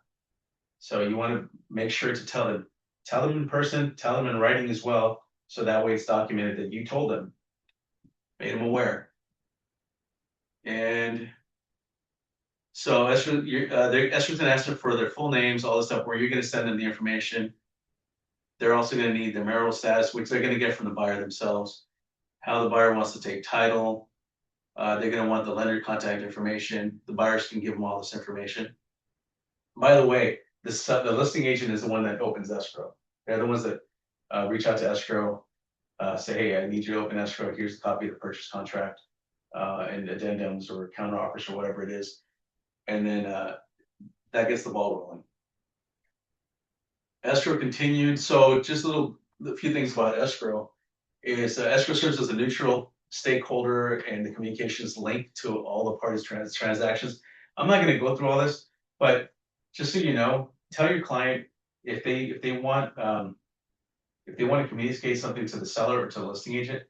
So you want to make sure to tell them in person, tell them in writing as well, so that way it's documented that you told them, made them aware. And so escrow's going to ask them for their full names, all this stuff, where you're going to send them the information. They're also going to need their marital status, which they're going to get from the buyer themselves, how the buyer wants to take title. They're going to want the lender contact information. The buyers can give them all this information. By the way, the listing agent is the one that opens escrow. They're the ones that reach out to escrow, say, hey, I need you to open escrow. Here's a copy of the purchase contract and addendums or counter offers or whatever it is. And then that gets the ball rolling. Escrow continued. So just a few things about escrow is escrow serves as a neutral stakeholder and the communications link to all the parties' transactions. I'm not going to go through all this, but just so you know, tell your client if they want to communicate something to the seller or to the listing agent,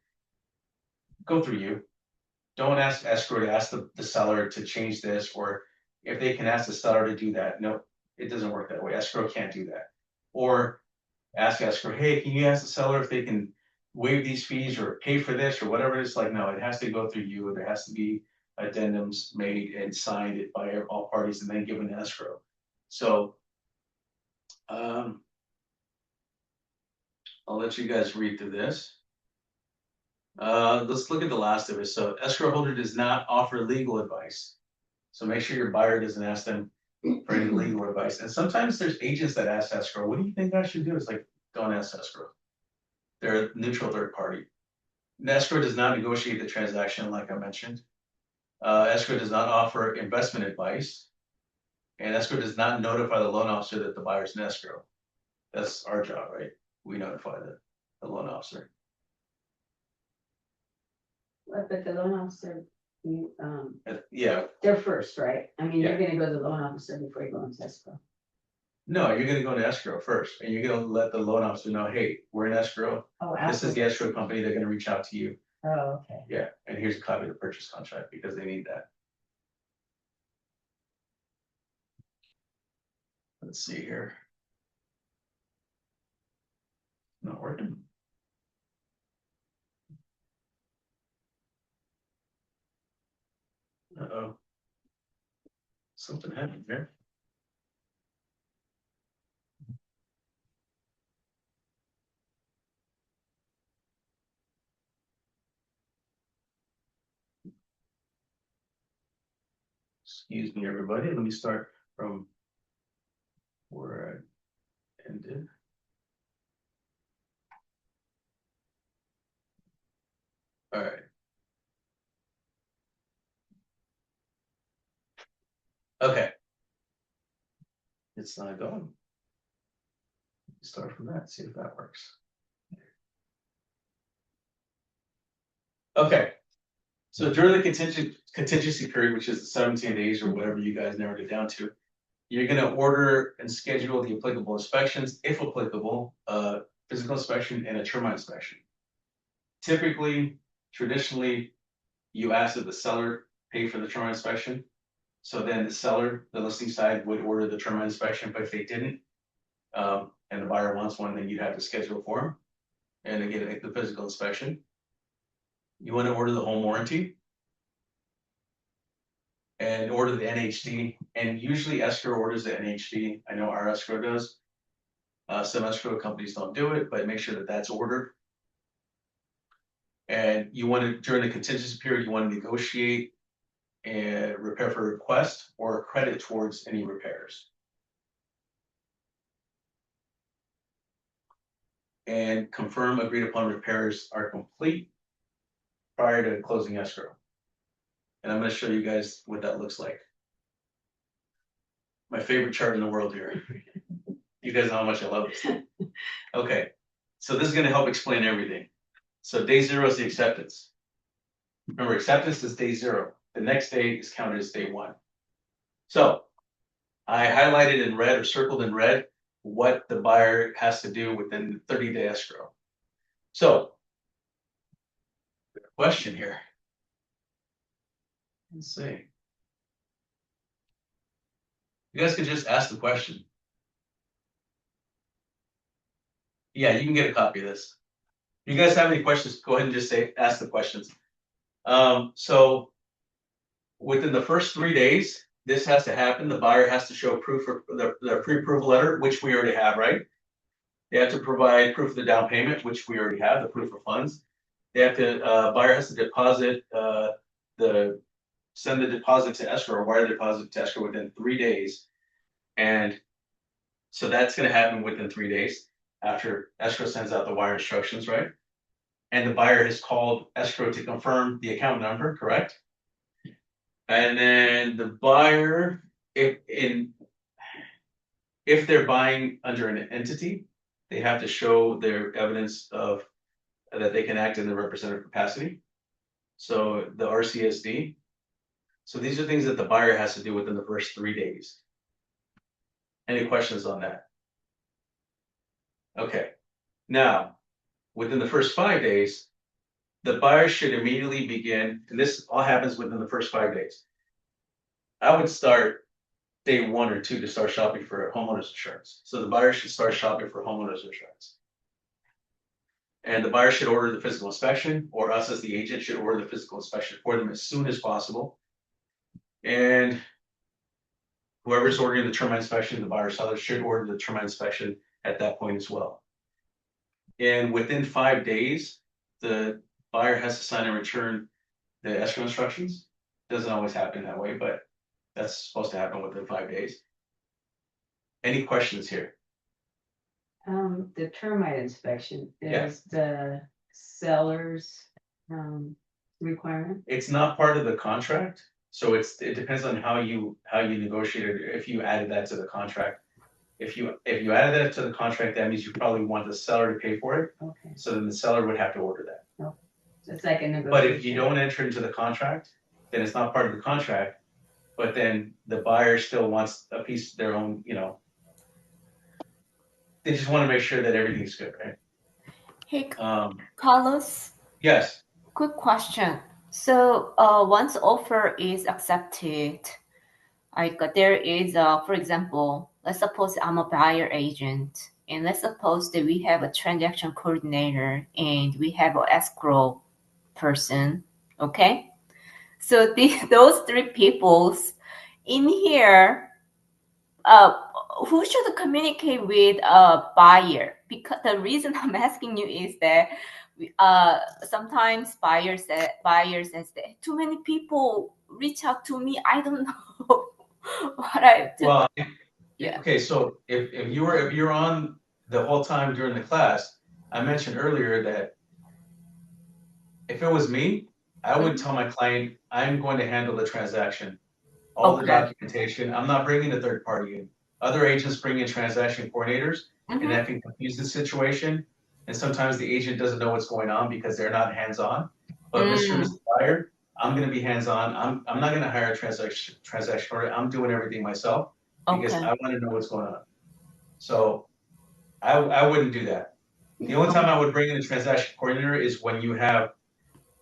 go through you. Don't ask escrow to ask the seller to change this, or if they can ask the seller to do that. No, it doesn't work that way. Escrow can't do that. Or ask escrow, hey, can you ask the seller if they can waive these fees or pay for this or whatever it is? Like, no, it has to go through you. There has to be addendums made and signed by all parties and then given to escrow. So I'll let you guys read through this. Let's look at the last of it. So escrow holder does not offer legal advice. So make sure your buyer doesn't ask them for any legal advice. And sometimes there's agents that ask escrow, what do you think I should do? It's like, don't ask escrow. They're a neutral third party. And escrow does not negotiate the transaction, like I mentioned. Escrow does not offer investment advice. And escrow does not notify the loan officer that the buyer's in escrow. That's our job, right? We notify the loan officer. But the loan officer, Yeah. they're first, right? I mean, Yeah. you're gonna go to the loan officer before you go into escrow. No, you're going to go to escrow first, and you're going to let the loan officer know, hey, we're in escrow. Oh, This is the escrow company. They're going to reach out to you. Oh, okay. Yeah, and here's a copy of the purchase contract because they need that. Let's see here. Not working. Uh-oh. Something happened here. Excuse me, everybody. Let me start from where I ended. All right. Okay. It's not going. Start from that, see if that works. Okay. So during the contingency period, which is the 17 days or whatever you guys narrowed it down to, you're going to order and schedule the applicable inspections, if applicable, physical inspection and a termite inspection. Typically, traditionally, you ask that the seller pay for the termite inspection. So then the seller, the listing side, would order the termite inspection, but if they didn't, and the buyer wants one, then you'd have to schedule for them. And again, the physical inspection. You want to order the home warranty and order the NHD. And usually escrow orders the NHD. I know our escrow does. Some escrow companies don't do it, but make sure that that's ordered. And you want to, during the contingency period, you want to negotiate a repair for request or a credit towards any repairs. And confirm agreed upon repairs are complete prior to closing escrow. And I'm going to show you guys what that looks like. My favorite chart in the world here. You guys know how much I love this. Okay, so this is going to help explain everything. So day 0 is the acceptance. Remember, acceptance is day 0. The next day is counted as day 1. So I highlighted in red or circled in red what the buyer has to do within the 30-day escrow. So, question here. Let's see. You guys could just ask the question. Yeah, you can get a copy of this. If you guys have any questions, go ahead and just ask the questions. So within the first 3 days, this has to happen. The buyer has to show proof of the pre-approval letter, which we already have, right? They have to provide proof of the down payment, which we already have, the proof of funds. They have to, buyer has to deposit send the deposit to escrow or wire the deposit to escrow within 3 days. And so that's going to happen within 3 days after escrow sends out the wire instructions, right? And the buyer has called escrow to confirm the account number, correct? And then the buyer, if they're buying under an entity, they have to show their evidence of that they can act in the representative capacity. So the RCSD. So these are things that the buyer has to do within the first 3 days. Any questions on that? Okay. Now, within the first 5 days, the buyer should immediately begin, and this all happens within the first 5 days. I would start day 1 or 2 to start shopping for homeowners insurance. So the buyer should start shopping for homeowners insurance. And the buyer should order the physical inspection, or us as the agent should order the physical inspection for them as soon as possible. And whoever's ordering the termite inspection, the buyer seller should order the termite inspection at that point as well. And within 5 days, the buyer has to sign and return the escrow instructions. Doesn't always happen that way, but that's supposed to happen within 5 days. Any questions here? The termite inspection Yeah. is the seller's requirement. It's not part of the contract, so it depends on how you negotiated. If you added that to the contract, if you added that to the contract, that means you probably want the seller to pay for it. Okay, So then the seller would have to order that. so it's like a negotiation. But if you don't enter into the contract, then it's not part of the contract. But then the buyer still wants a piece of their own, they just want to make sure that everything's good, right? Hey, Um, Carlos, yes. quick question. So, once offer is accepted, like there is, for example, let's suppose I'm a buyer agent, and let's suppose that we have a transaction coordinator and we have an escrow person, okay? So those 3 peoples in here, who should communicate with a buyer? Because the reason I'm asking you is that sometimes buyers says that too many people reach out to me. I don't know what I do. Well, Yeah. okay, so if you're on the whole time during the class, I mentioned earlier that if it was me, I would tell my client, I'm going to handle the transaction, all the Okay. documentation. I'm not bringing a third party in. Other agents bring in transaction coordinators, and that can confuse the situation. And sometimes the agent doesn't know what's going on because they're not hands-on. But Mr. and Mrs. Buyer, I'm going to be hands-on. I'm not going to hire a transaction coordinator. I'm doing everything myself because Okay. I want to know what's going on. So I wouldn't do that. The only time I would bring in a transaction coordinator is when you have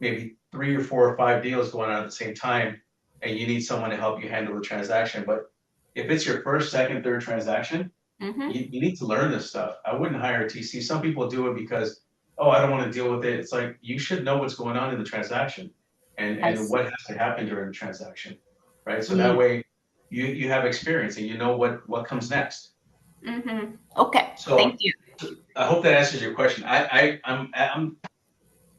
maybe 3 or 4 or 5 deals going on at the same time, and you need someone to help you handle the transaction. But if it's your first, second, third transaction, you need to learn this stuff. I wouldn't hire a TC. Some people do it because, oh, I don't want to deal with it. It's like you should know what's going on in the transaction and what has to happen during the transaction, right? So that way you have experience and you know what comes next. Okay. So Thank you. I hope that answers your question. I'm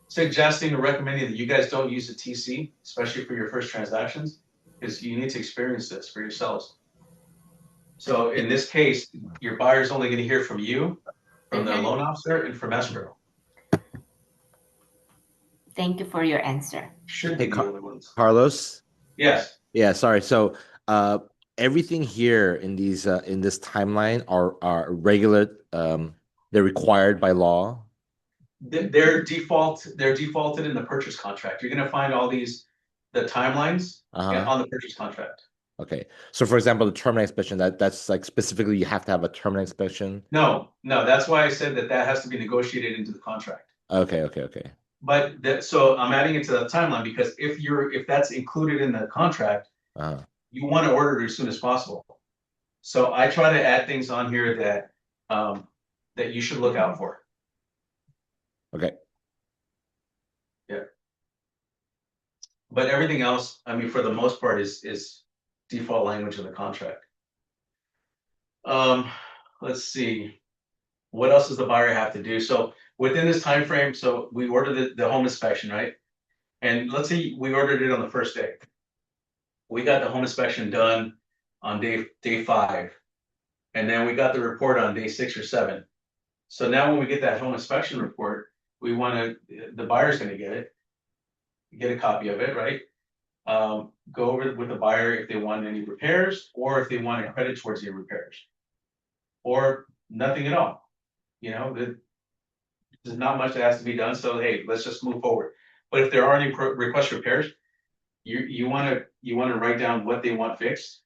suggesting or recommending that you guys don't use a TC, especially for your first transactions, because you need to experience this for yourselves. So in this case, your buyer's only going to hear from you, from the loan officer, and from escrow. Thank you for your answer. Should Hey, be the only ones. Carlos. Yes. Yeah, sorry. So everything here in these in this timeline are regular. They're required by law. They're defaulted in the purchase contract. You're going to find all the timelines on the purchase contract. Okay. So for example, the terminal inspection, that's like specifically you have to have a terminal inspection. No, that's why I said that has to be negotiated into the contract. Okay. But so I'm adding it to the timeline because if that's included in the contract, you want to order it as soon as possible. So I try to add things on here that you should look out for. Okay. Yeah. But everything else, I mean, for the most part, is default language in the contract. Let's see. What else does the buyer have to do? So within this time frame, so we ordered the home inspection, right? And let's say we ordered it on the first day. We got the home inspection done on day 5, and then we got the report on day 6 or 7. So now when we get that home inspection report, the buyer's going to get a copy of it, right? Go over it with the buyer if they want any repairs or if they want a credit towards the repairs, or nothing at all. There's not much that has to be done. So hey, let's just move forward. But if there are any request repairs, you want to write down what they want fixed,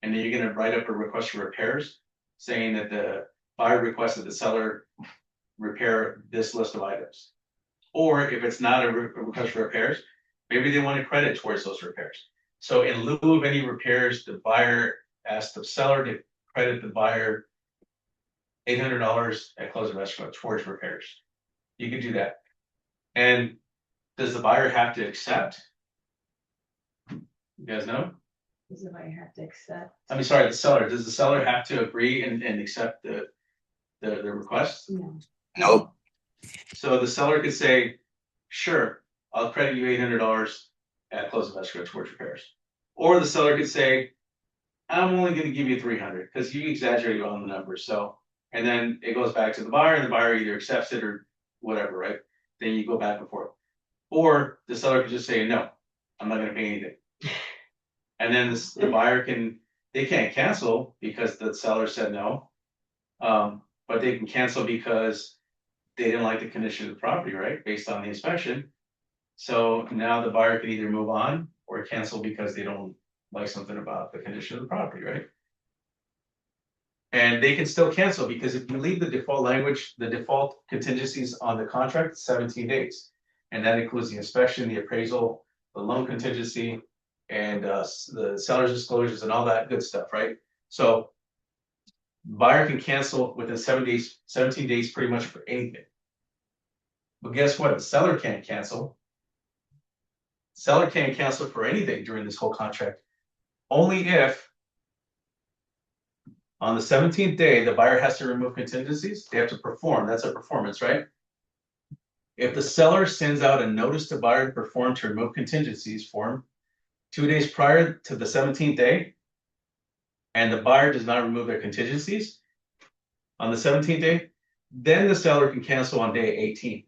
and then you're going to write up a request for repairs, saying that the buyer requested the seller repair this list of items. Or if it's not a request for repairs, maybe they want a credit towards those repairs. So in lieu of any repairs, the buyer asked the seller to credit the buyer $800 at close of escrow towards repairs. You could do that. And does the buyer have to accept? You guys know? Does the buyer have to accept? I mean, sorry, the seller. Does the seller have to agree and accept the request? No. Nope. So the seller could say, sure, I'll credit you $800 at close of escrow towards repairs. Or the seller could say, I'm only going to give you $300 because you exaggerated on the numbers. So, and then it goes back to the buyer, and the buyer either accepts it or whatever, right? Then you go back and forth. Or the seller could just say, no, I'm not going to pay anything. And then the buyer they can't cancel because the seller said no. But they can cancel because they didn't like the condition of the property, right? Based on the inspection. So now the buyer can either move on or cancel because they don't like something about the condition of the property, right? And they can still cancel because if you leave the default language, the default contingencies on the contract, 17 days. And that includes the inspection, the appraisal, the loan contingency, and the seller's disclosures and all that good stuff, right? So buyer can cancel within 17 days pretty much for anything. But guess what? The seller can't cancel. Seller can't cancel for anything during this whole contract. Only if on the 17th day, the buyer has to remove contingencies. They have to perform. That's a performance, right? If the seller sends out a notice to buyer to perform to remove contingencies form 2 days prior to the 17th day, and the buyer does not remove their contingencies on the 17th day, then the seller can cancel on day 18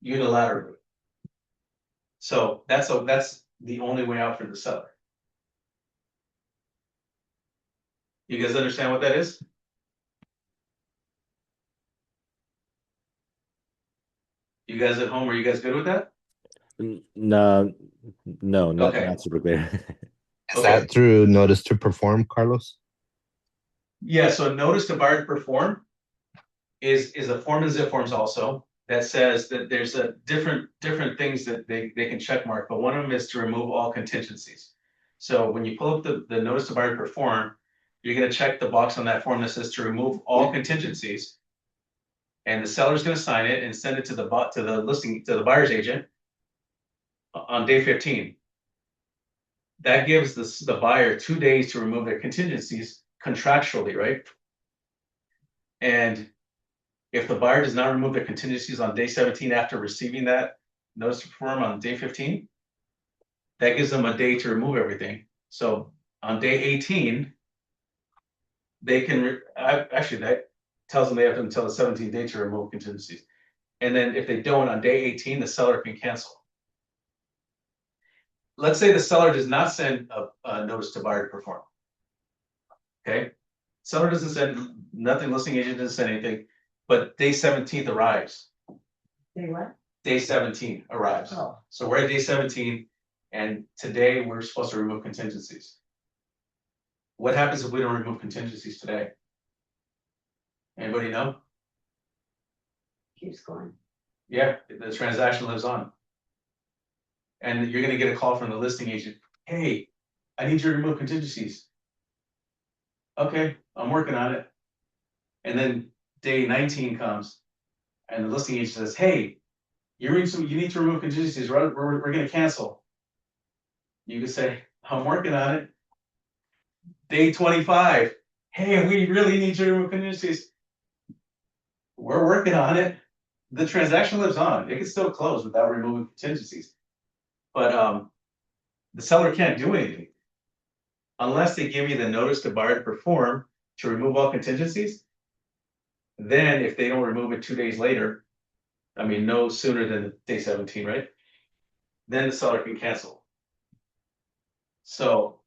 unilaterally. So that's the only way out for the seller. You guys understand what that is? You guys at home, are you guys good with that? No, no, not Okay. not super clear. Is that through notice to perform, Carlos? Yeah, so notice to buyer to perform is a form in zip forms also that says that there's a different things that they can check mark, but one of them is to remove all contingencies. So when you pull up the notice to buyer to perform, you're gonna check the box on that form that says to remove all contingencies. And the seller's gonna sign it and send it to the buyer's agent on day 15. That gives the buyer 2 days to remove their contingencies contractually, right? And if the buyer does not remove their contingencies on day 17 after receiving that notice to perform on day 15, that gives them a day to remove everything. So on day 18, they can actually that tells them they have until the 17th day to remove contingencies. And then if they don't on day 18, the seller can cancel. Let's say the seller does not send a notice to buyer to perform. Okay, seller doesn't send nothing, listing agent doesn't send anything, but day 17th arrives. Say what? Day 17 arrives. Oh. So we're at day 17, and today we're supposed to remove contingencies. What happens if we don't remove contingencies today? Anybody know? Keeps going. Yeah, the transaction lives on. And you're gonna get a call from the listing agent. Hey, I need you to remove contingencies. Okay, I'm working on it. And then day 19 comes, and the listing agent says, hey, you need to remove contingencies. We're gonna cancel. You can say, I'm working on it. Day 25, hey, we really need you to remove contingencies. We're working on it. The transaction lives on. It can still close without removing contingencies. But the seller can't do anything unless they give you the notice to buyer to perform to remove all contingencies. Then if they don't remove it 2 days later, I mean, no sooner than day 17, right? Then the seller can cancel. So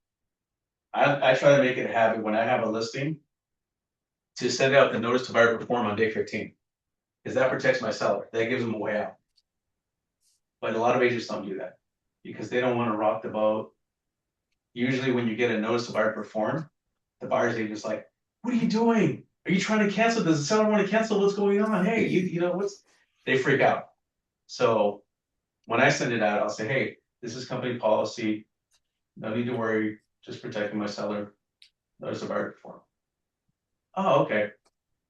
I try to make it a habit when I have a listing to send out the notice to buyer to perform on day 15, because that protects my seller. That gives them a way out. But a lot of agents don't do that because they don't want to rock the boat. Usually when you get a notice to buyer to perform, the buyer's agent's like, what are you doing? Are you trying to cancel? Does the seller want to cancel? What's going on? Hey, you know what's, they freak out. So when I send it out, I'll say, hey, this is company policy. No need to worry, just protecting my seller. Notice to buyer to perform. Oh, okay.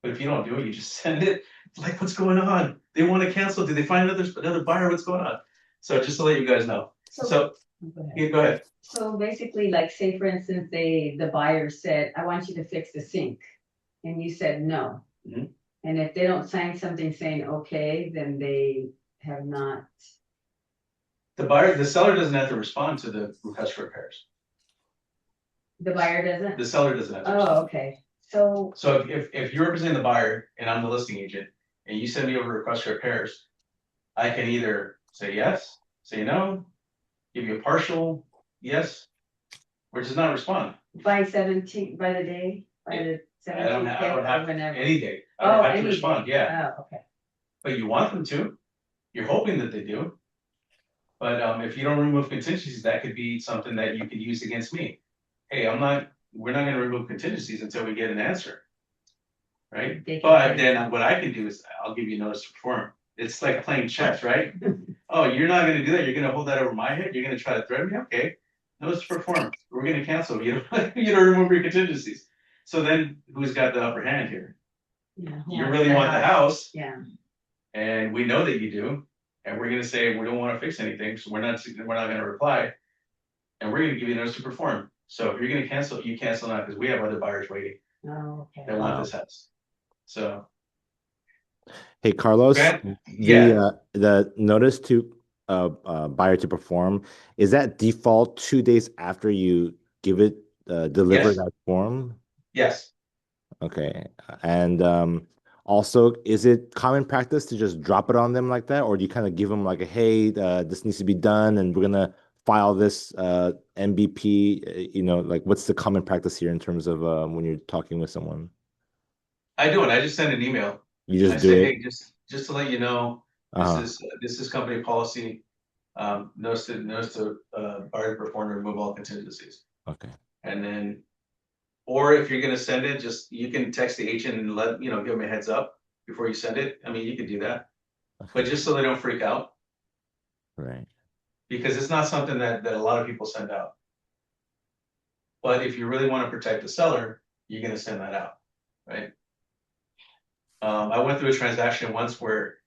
But if you don't do it, you just send it. It's like, what's going on? They want to cancel. Did they find another buyer? What's going on? So just to let you guys know. So Go ahead. yeah, go ahead. So basically, like, say for instance, the buyer said, I want you to fix the sink, and you said no. Mhm. And if they don't sign something saying okay, then they have not. The seller doesn't have to respond to the request for repairs. The buyer doesn't? The seller doesn't have to respond. Oh, okay. So So if you represent the buyer and I'm the listing agent and you send me over a request for repairs, I can either say yes, say no, give you a partial yes, or just not respond. by 17, by the day, by the I don't 17th, have or whenever. any day. I don't have to any respond, day. yeah. Oh, okay. But you want them to. You're hoping that they do. But if you don't remove contingencies, that could be something that you could use against me. Hey, we're not gonna remove contingencies until we get an answer. Right? They can But do then what I can do is I'll give you notice to perform. It's like playing chess, right? Oh, you're not gonna do that. You're gonna hold that over my head. You're gonna try to threaten me. Okay, notice to perform. We're gonna cancel. You don't remove your contingencies. So then, who's got the upper hand here? Yeah, who You wants really want the house, Yeah. and we know that you do. And we're gonna say we don't want to fix anything, so we're not gonna reply, and we're gonna give you notice to perform. So if you're gonna cancel, you cancel now because we have other buyers waiting Oh, okay. that want this house. So Hey, Carlos, Grant? Yeah, the notice to buyer to perform, is that default 2 days after you give it deliver yes, that form? yes. Okay. And also, is it common practice to just drop it on them like that, or do you kind of give them like a, hey, this needs to be done, and we're gonna file this MBP? Like what's the common practice here in terms of when you're talking with someone? I do it. I just send an email. You I just do say, it. hey, just to let you know, Uh-huh. this is company policy. Notice to buyer to perform and remove all contingencies. Okay. And then, or if you're gonna send it, just you can text the agent and give them a heads up before you send it. I mean, you could do that, but Okay. just so they don't freak out, Right. because it's not something that a lot of people send out. But if you really want to protect the seller, you're gonna send that out, right? I went through a transaction once where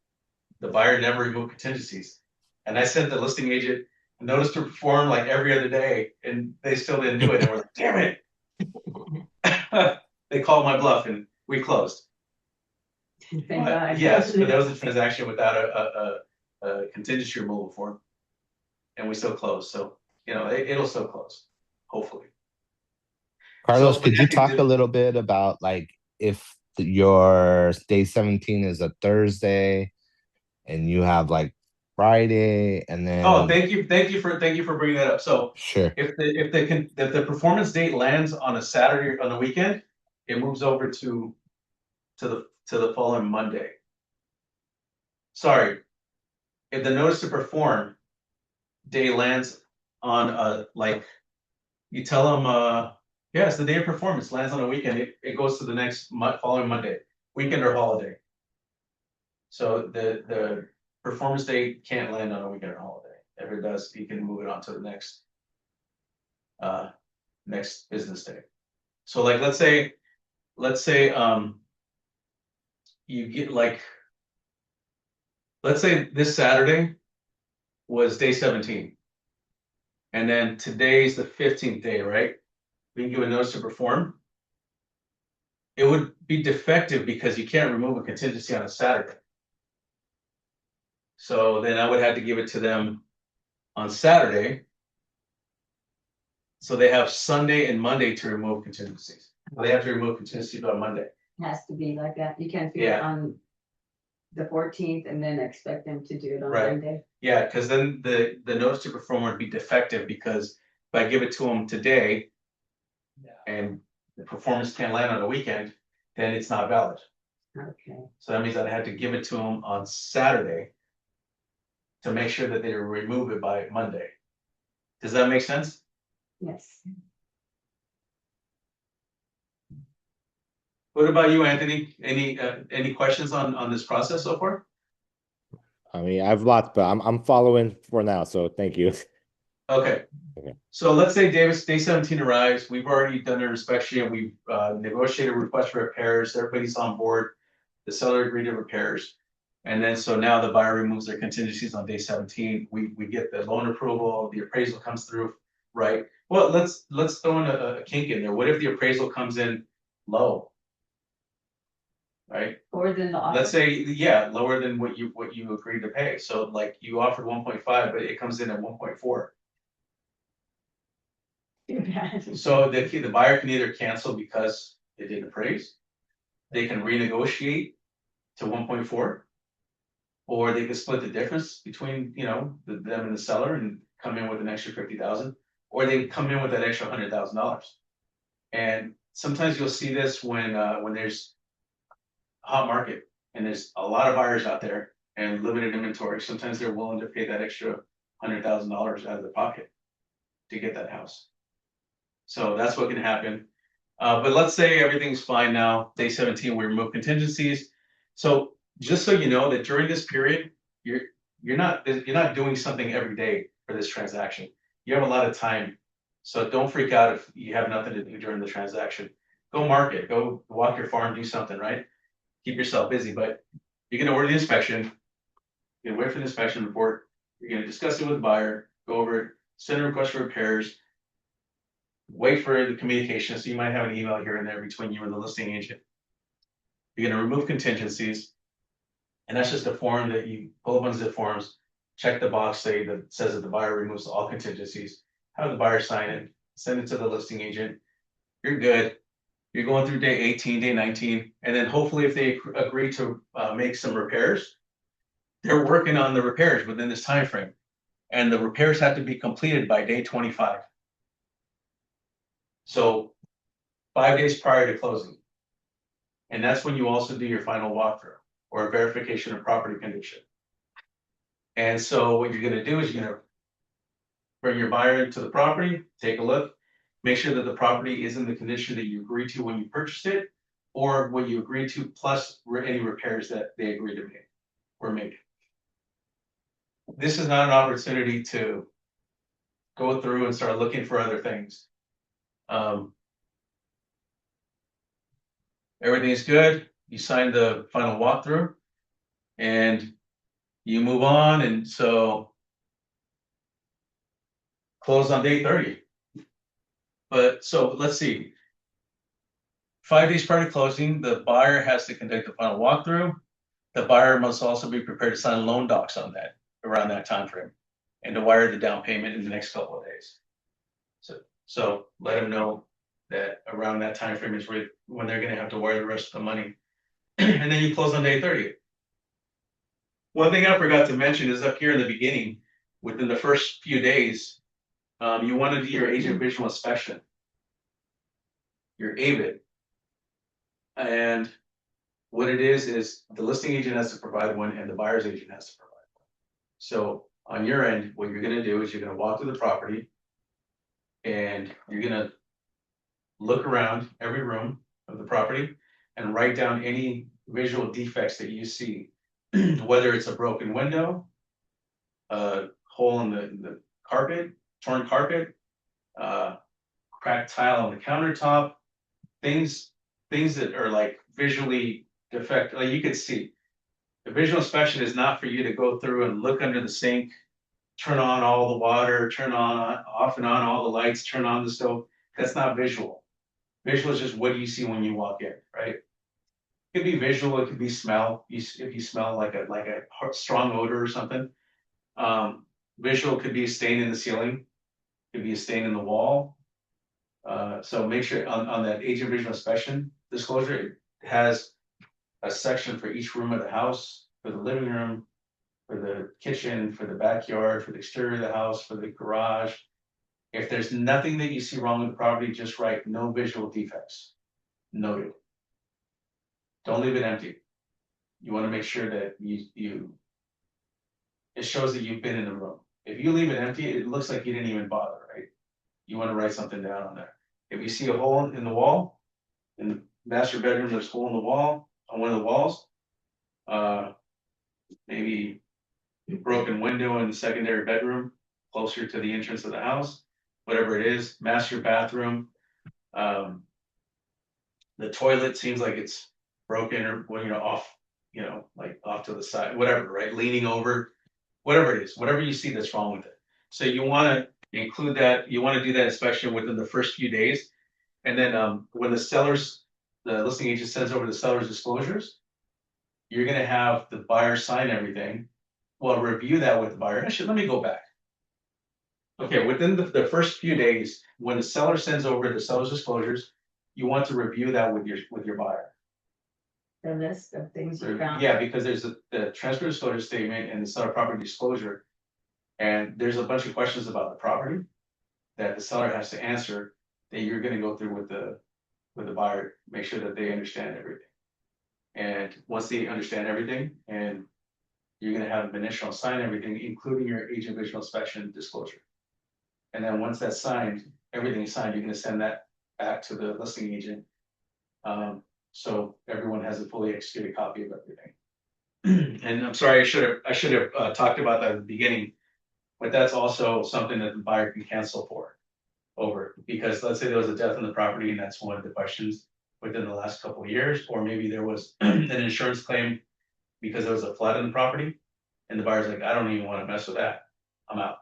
the buyer never removed contingencies, and I sent the listing agent a notice to perform like every other day, and they still didn't do it, and we're like, damn it. They called my bluff and we closed. Thank But God. yes, but that was a transaction without a contingency removal form, and we still closed. So it'll still close, hopefully. Carlos, So, but could you definitely talk a little bit about like if your day 17 is a Thursday and you have like Friday and oh, then thank you for bringing that up. So sure. if the performance date lands on a Saturday or on a weekend, it moves over to the following Monday. Sorry, if the notice to perform day lands on you tell them, yeah, it's the day of performance, lands on a weekend, it goes to the next following Monday, weekend or holiday. So the performance date can't land on a weekend or holiday. If it does, you can move it on to the uh, next business day. So like, let's say you get like, let's say this Saturday was day 17. And then today's the 15th day, right? We can give a notice to perform. It would be defective because you can't remove a contingency on a Saturday. So then I would have to give it to them on Saturday. So they have Sunday and Monday to remove contingencies. They have to remove contingencies on Monday. Has to be like that. You can't do it Yeah. on the 14th and then expect them to do it on Right. Monday. Yeah, because then the notice to perform would be defective because if I give it to them today and the performance can't land on a weekend, then it's not valid. Okay. So that means that I had to give it to them on Saturday to make sure that they remove it by Monday. Does that make sense? Yes. What about you, Anthony? Any questions on this process so far? I mean, I've lots, but I'm following for now, so thank you. Okay. Okay. So let's say day 17 arrives. We've already done an inspection. We've negotiated a request for repairs. Everybody's on board. The seller agreed to repairs. And then so now the buyer removes their contingencies on day 17. We get the loan approval, the appraisal comes through, right? Well, let's throw in a kink in there. What if the appraisal comes in low? Right? Or then the Let's offer. say, yeah, lower than what you agreed to pay. So like you offered 1.5, but it comes in at 1.4. Too bad. So the buyer can either cancel because it didn't appraise, they can renegotiate to 1.4, or they could split the difference between them and the seller and come in with an extra 50,000, or they come in with that extra $100,000. And sometimes you'll see this when there's a hot market and there's a lot of buyers out there and limited inventory. Sometimes they're willing to pay that extra $100,000 out of their pocket to get that house. So that's what can happen. But let's say everything's fine now, day 17, we remove contingencies. So just so you know that during this period, you're not doing something every day for this transaction. You have a lot of time. So don't freak out if you have nothing to do during the transaction. Go market, go walk your farm, do something, right? Keep yourself busy. But you're gonna order the inspection, you're gonna wait for the inspection report, you're gonna discuss it with the buyer, go over it, send a request for repairs, wait for the communication. So you might have an email here and there between you and the listing agent. You're going to remove contingencies. And that's just a form that you pull up on zip forms, check the box, say that says that the buyer removes all contingencies, have the buyer sign it, send it to the listing agent. You're good. You're going through day 18, day 19, and then hopefully if they agree to make some repairs, they're working on the repairs within this time frame. And the repairs have to be completed by day 25. So 5 days prior to closing. And that's when you also do your final walkthrough or verification of property condition. And so what you're gonna do is you're gonna bring your buyer into the property, take a look, make sure that the property is in the condition that you agreed to when you purchased it, or what you agreed to, plus any repairs that they agreed to make were made. This is not an opportunity to go through and start looking for other things. Everything's good. You sign the final walkthrough, and you move on. And so, close on day 30. But so let's see. 5 days prior to closing, the buyer has to conduct the final walkthrough. The buyer must also be prepared to sign loan docs on that around that time frame, and to wire the down payment in the next couple of days. So let them know that around that time frame is when they're going to have to wire the rest of the money, and then you close on day 30. One thing I forgot to mention is up here in the beginning, within the first few days, you want to do your agent visual inspection, your AVID. And what it is the listing agent has to provide one and the buyer's agent has to provide one. So on your end, what you're going to do is you're going to walk through the property and you're going to look around every room of the property and write down any visual defects that you see, whether it's a broken window, a hole in the carpet, torn carpet, cracked tile on the countertop, things that are like visually defect. Like you could see, the visual inspection is not for you to go through and look under the sink, turn on all the water, turn on off and on all the lights, turn on the stove. That's not visual. Visual is just what do you see when you walk in, right? It could be visual, it could be smell. If you smell like a strong odor or something. Visual could be a stain in the ceiling, could be a stain in the wall. So make sure on that agent visual inspection disclosure, it has a section for each room of the house, for the living room, for the kitchen, for the backyard, for the exterior of the house, for the garage. If there's nothing that you see wrong with the property, just write no visual defects. Noted. Don't leave it empty. You want to make sure that it shows that you've been in the room. If you leave it empty, it looks like you didn't even bother, right? You want to write something down on there. If you see a hole in the wall, in the master bedroom, there's a hole in the wall, on one of the walls. Maybe a broken window in the secondary bedroom, closer to the entrance of the house, whatever it is, master bathroom. The toilet seems like it's broken or off, like off to the side, whatever, right? Leaning over, whatever it is, whatever you see that's wrong with it. So you want to include that, you want to do that inspection within the first few days. And then when the listing agent sends over the seller's disclosures, you're going to have the buyer sign everything. Well, review that with the buyer. Actually, let me go back. Okay, within the first few days, when the seller sends over the seller's disclosures, you want to review that with your buyer. The list of things you found. Yeah, because there's the transfer disclosure statement and the seller property disclosure, and there's a bunch of questions about the property that the seller has to answer that you're going to go through with the buyer, make sure that they understand everything. And once they understand everything, and you're going to have them initial sign everything, including your agent visual inspection disclosure. And then once that's signed, everything's signed, you're going to send that back to the listing agent. So everyone has a fully executed copy of everything. And I'm sorry, I should have talked about that at the beginning, but that's also something that the buyer can cancel over, because let's say there was a death on the property and that's one of the questions within the last couple of years, or maybe there was an insurance claim because there was a flood in the property and the buyer's like, I don't even want to mess with that. I'm out.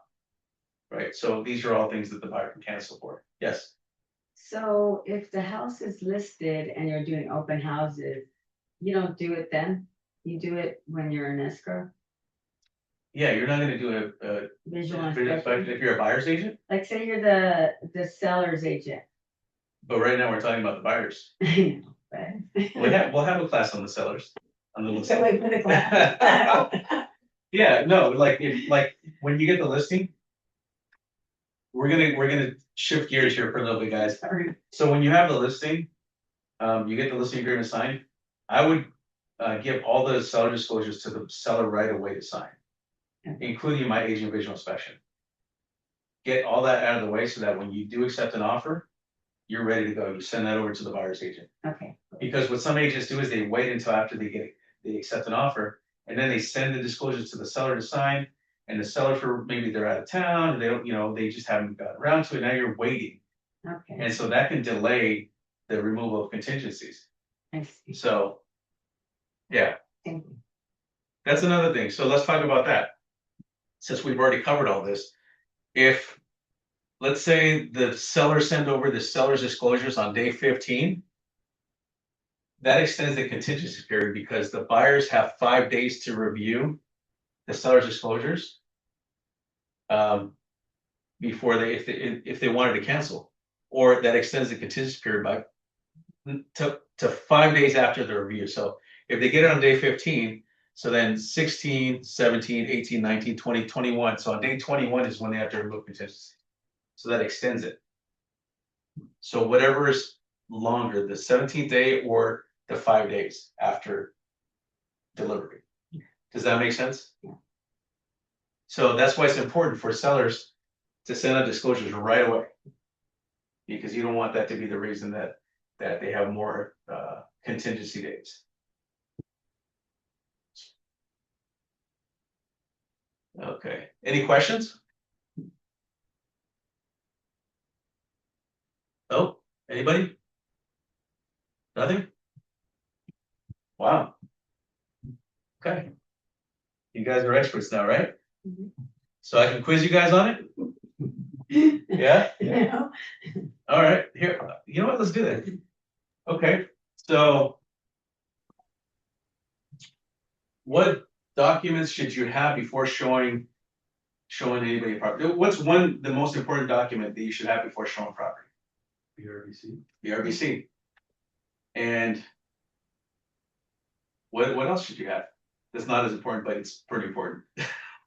Right. So these are all things that the buyer can cancel for. Yes. So if the house is listed and you're doing open houses, you don't do it then? You do it when you're in escrow, Yeah, you're not gonna do a visual visual inspection inspection. if you're a buyer's agent, Like say you're the seller's agent. but right now we're talking about the buyers. I know, but. We'll have a class on the sellers. On the So listing. we put a glass. Yeah, no, like when you get the listing, we're gonna shift gears here for a little bit, guys. Sorry. So when you have the listing, you get the listing agreement signed, I would give all the seller disclosures to the seller right away to sign, including my agent visual inspection. Get all that out of the way so that when you do accept an offer, you're ready to go. You send that over to the buyer's agent. Okay. Because what some agents do is they wait until after they accept an offer, and then they send the disclosures to the seller to sign. And the seller, for maybe they're out of town, or they don't, they just haven't gotten around to it. Now you're waiting, Okay, and so that can delay the removal of contingencies. I see. So, yeah, Thank you. that's another thing. So let's talk about that. Since we've already covered all this, if let's say the seller sent over the seller's disclosures on day 15, that extends the contingency period because the buyers have 5 days to review the seller's disclosures before if they wanted to cancel, or that extends the contingency period by to 5 days after the review. So if they get it on day 15, so then 16, 17, 18, 19, 20, 21. So on day 21 is when they have to remove contingency. So that extends it. So whatever is longer, the 17th day or the 5 days after delivery. Does that make sense? Yeah. So that's why it's important for sellers to send out disclosures right away, because you don't want that to be the reason that they have more contingency days. Okay, any questions? Oh, anybody? Nothing? Wow. Okay. You guys are experts now, right? Mhm. So I can quiz you guys on it? Yeah? Yeah. All right, here, you know what, let's do that. Okay, so what documents should you have before showing anybody property? What's the most important document that you should have before showing property? BRBC. BRBC. And what else should you have? That's not as important, but it's pretty important.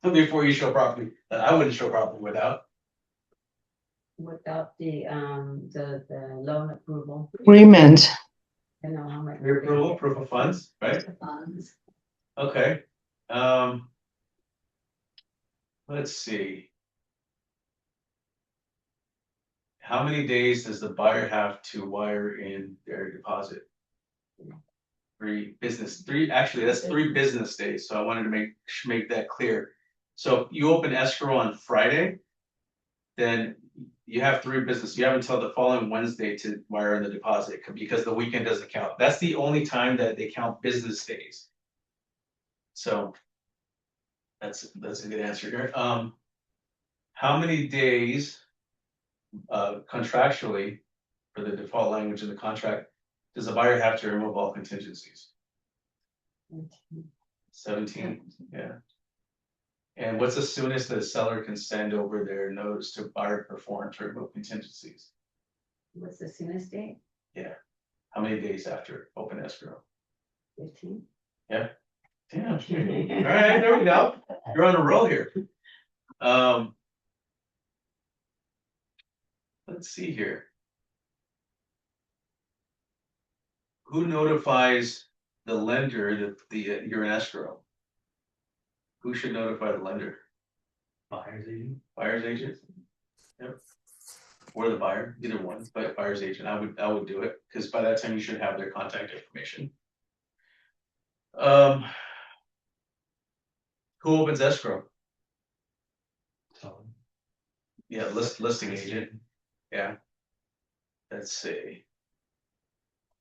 Before you show property, that I wouldn't show property without. Without the loan approval. Agreement. I know how much. Your approval, proof of funds, right? Funds. Okay. Let's see. How many days does the buyer have to wire in their deposit? 3 business, actually, that's 3 business days, so I wanted to make that clear. So if you open escrow on Friday, then you have 3 business, you have until the following Wednesday to wire in the deposit, because the weekend doesn't count. That's the only time that they count business days. So that's a good answer here. How many days contractually, for the default language in the contract, does the buyer have to remove all contingencies? 17, yeah. And what's the soonest that a seller can send over their notice to buyer perform to remove contingencies? What's the soonest date? Yeah. How many days after open escrow? 15. Yeah. Damn. All right, there we go. You're on a roll here. Let's see here. Who notifies the lender that you're in escrow? Who should notify the lender? Buyer's agent. Buyer's agent. Yep. Or the buyer, either one, but buyer's agent. I would do it, because by that time you should have their contact information. Who opens escrow? Yeah, listing agent. Yeah. Let's see.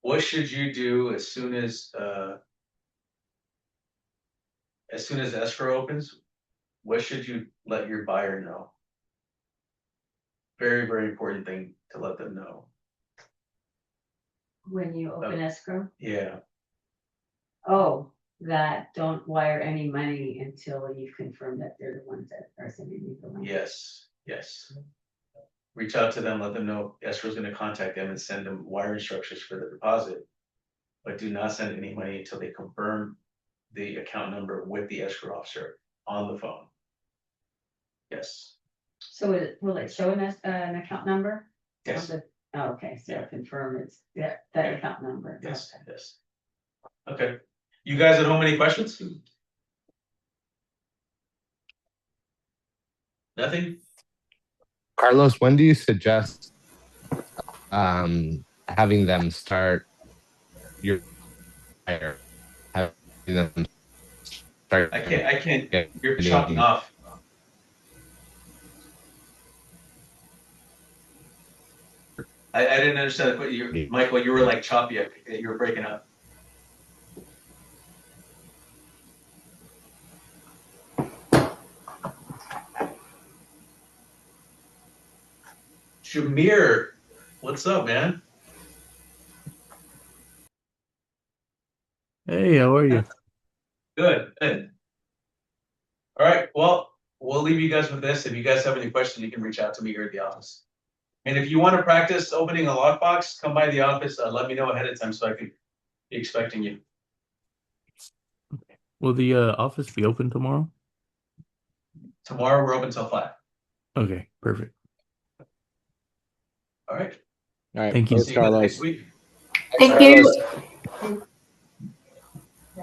What should you do as soon as escrow opens? What should you let your buyer know? Very, very important thing to let them know. When you open escrow? Yeah. Oh, that don't wire any money until you confirm that they're the ones that are sending you the money. Yes, yes. Reach out to them, let them know escrow's gonna contact them and send them wire instructions for the deposit. But do not send any money until they confirm the account number with the escrow officer on the phone. Yes, So will it show an account number? yes, Oh, okay, so Yeah. confirm it's that account number. yes, Okay. yes. Okay, you guys at home, any questions? Nothing? Carlos, when do you suggest having them start your fire? Having them start I can't, you're chopping getting off. I didn't understand, but Michael, you were like choppy, you were breaking up. Shamir, what's up, man? Hey, how are you? Good, good. All right, well, we'll leave you guys with this. If you guys have any questions, you can reach out to me here at the office. And if you want to practice opening a lockbox, come by the office, let me know ahead of time so I can be expecting you. Will the office be open tomorrow? Tomorrow, we're open till 5. Okay, perfect. All right, All right. Thank you. see you guys next week. Thank you.